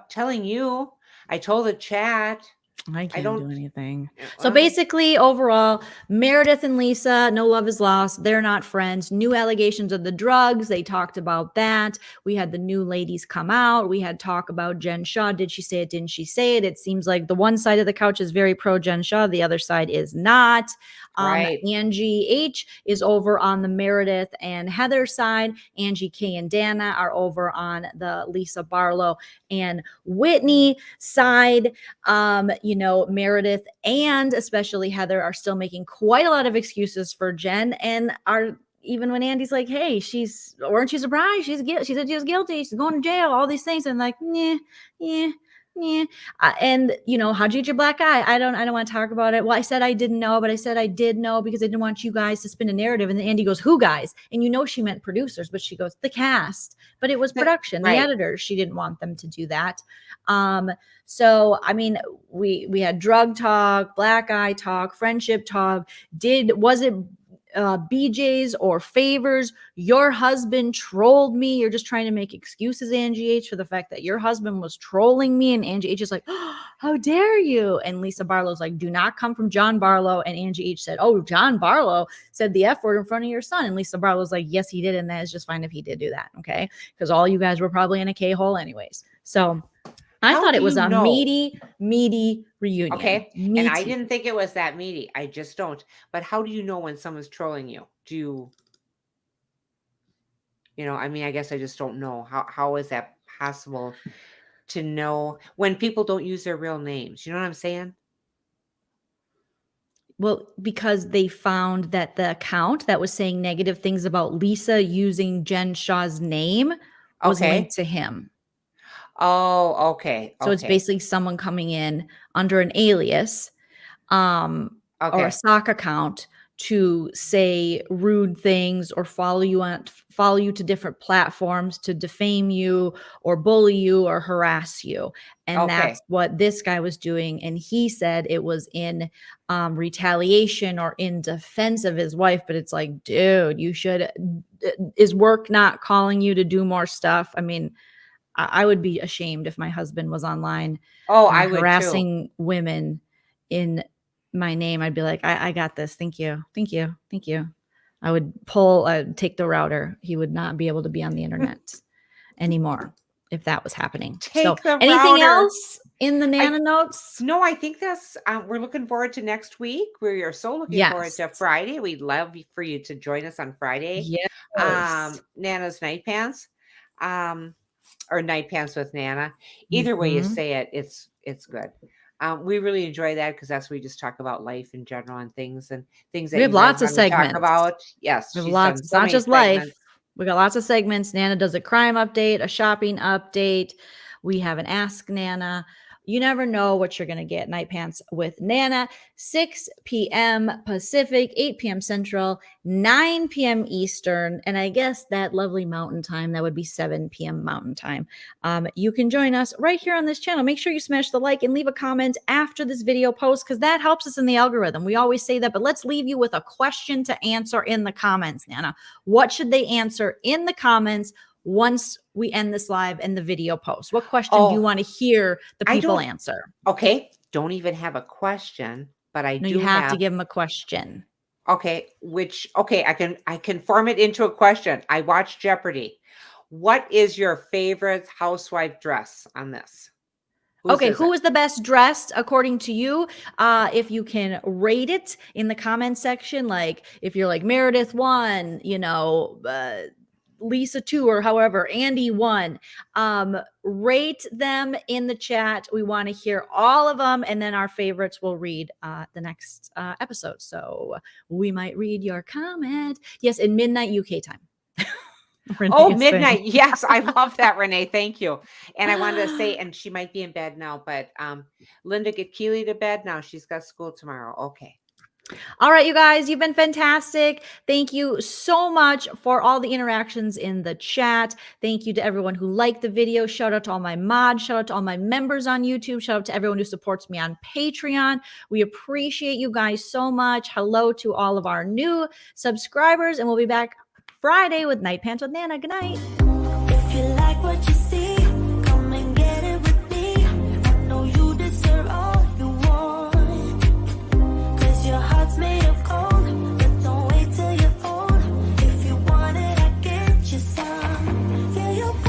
Telling you. I told the chat. I don't do anything. So basically, overall, Meredith and Lisa, no love is lost. They're not friends. New allegations of the drugs. They talked about that. We had the new ladies come out. We had talk about Jen Shaw. Did she say it? Didn't she say it? It seems like the one side of the couch is very pro Jen Shaw. The other side is not. Right. Angie H is over on the Meredith and Heather side. Angie K and Dana are over on the Lisa Barlow and Whitney side. Meredith and especially Heather are still making quite a lot of excuses for Jen, and are even when Andy's like, hey, weren't you surprised? She said she was guilty. She's going to jail, all these things. And like, yeah. And how'd you get your black eye? I don't want to talk about it. Well, I said I didn't know, but I said I did know because I didn't want you guys to spin a narrative. And then Andy goes, who guys? And she meant producers, but she goes, the cast. But it was production, the editors. She didn't want them to do that. So I mean, we had drug talk, black eye talk, friendship talk. Was it BJ's or favors? Your husband trolled me. You're just trying to make excuses, Angie H, for the fact that your husband was trolling me. And Angie H is like, oh, how dare you? And Lisa Barlow's like, do not come from John Barlow. And Angie H said, oh, John Barlow said the F word in front of your son. And Lisa Barlow's like, yes, he did. And that is just fine if he did do that. Okay. Because all you guys were probably in a K-hole anyways. So I thought it was a meaty reunion. Okay. Meaty. And I didn't think it was that meaty. I just don't. But how do you know when someone's trolling you? I guess I just don't know. How is that possible to know when people don't use their real names? You know what I'm saying? Well, because they found that the account that was saying negative things about Lisa using Jen Shaw's name was linked to him. Oh, okay. So it's basically someone coming in under an alias or a stock account to say rude things or follow you to different platforms to defame you or bully you or harass you. And that's what this guy was doing. And he said it was in retaliation or in defense of his wife. But it's like, dude, is work not calling you to do more stuff? I mean, I would be ashamed if my husband was online I would harassing women in my name. I'd be like, I got this. Thank you. I would take the router. He would not be able to be on the internet anymore if that was happening. Anything else? in the Nana notes? No, I think that's, we're looking forward to next week. We are so looking forward to Friday. We'd love for you to join us on Friday. Yes. Nana's Night Pants, or Night Pants with Nana. Either way you say it, it's good. We really enjoy that because that's where we just talk about life in general and things that we have lots of segments. Talk about. Yes, we have lots. It's not just life. We got lots of segments. Nana does a crime update, a shopping update. We have an Ask Nana. You never know what you're going to get. Night Pants with Nana, 6 p.m. Pacific, 8 p.m. Central, 9 p.m. Eastern, and I guess that lovely mountain time, that would be 7 p.m. Mountain time. You can join us right here on this channel. Make sure you smash the like and leave a comment after this video post because that helps us in the algorithm. We always say that, but let's leave you with a question to answer in the comments, Nana. What should they answer in the comments once we end this live and the video post? What question do you want to hear the people answer? Okay. Don't even have a question, but you have to give them a question. Okay. I can form it into a question. I watch Jeopardy. What is your favorite housewife dress on this? Who is the best dressed according to you? If you can rate it in the comment section, like if you're like Meredith 1, Lisa 2, or however, Andy 1, rate them in the chat. We want to hear all of them, and then our favorites will read the next episode. So we might read your comment. Yes, in midnight UK time. Midnight. Yes, I love that, Renee. Thank you. And I wanted to say, and she might be in bed now, but Linda, get Keely to bed now. She's got school tomorrow. Okay. All right, you guys, you've been fantastic. Thank you so much for all the interactions in the chat. Thank you to everyone who liked the video. Shout out to all my mods. Shout out to all my members on YouTube. Shout out to everyone who supports me on Patreon. We appreciate you guys so much. Hello to all of our new subscribers, and we'll be back Friday with Night Pants with Nana. Good night. If you like what you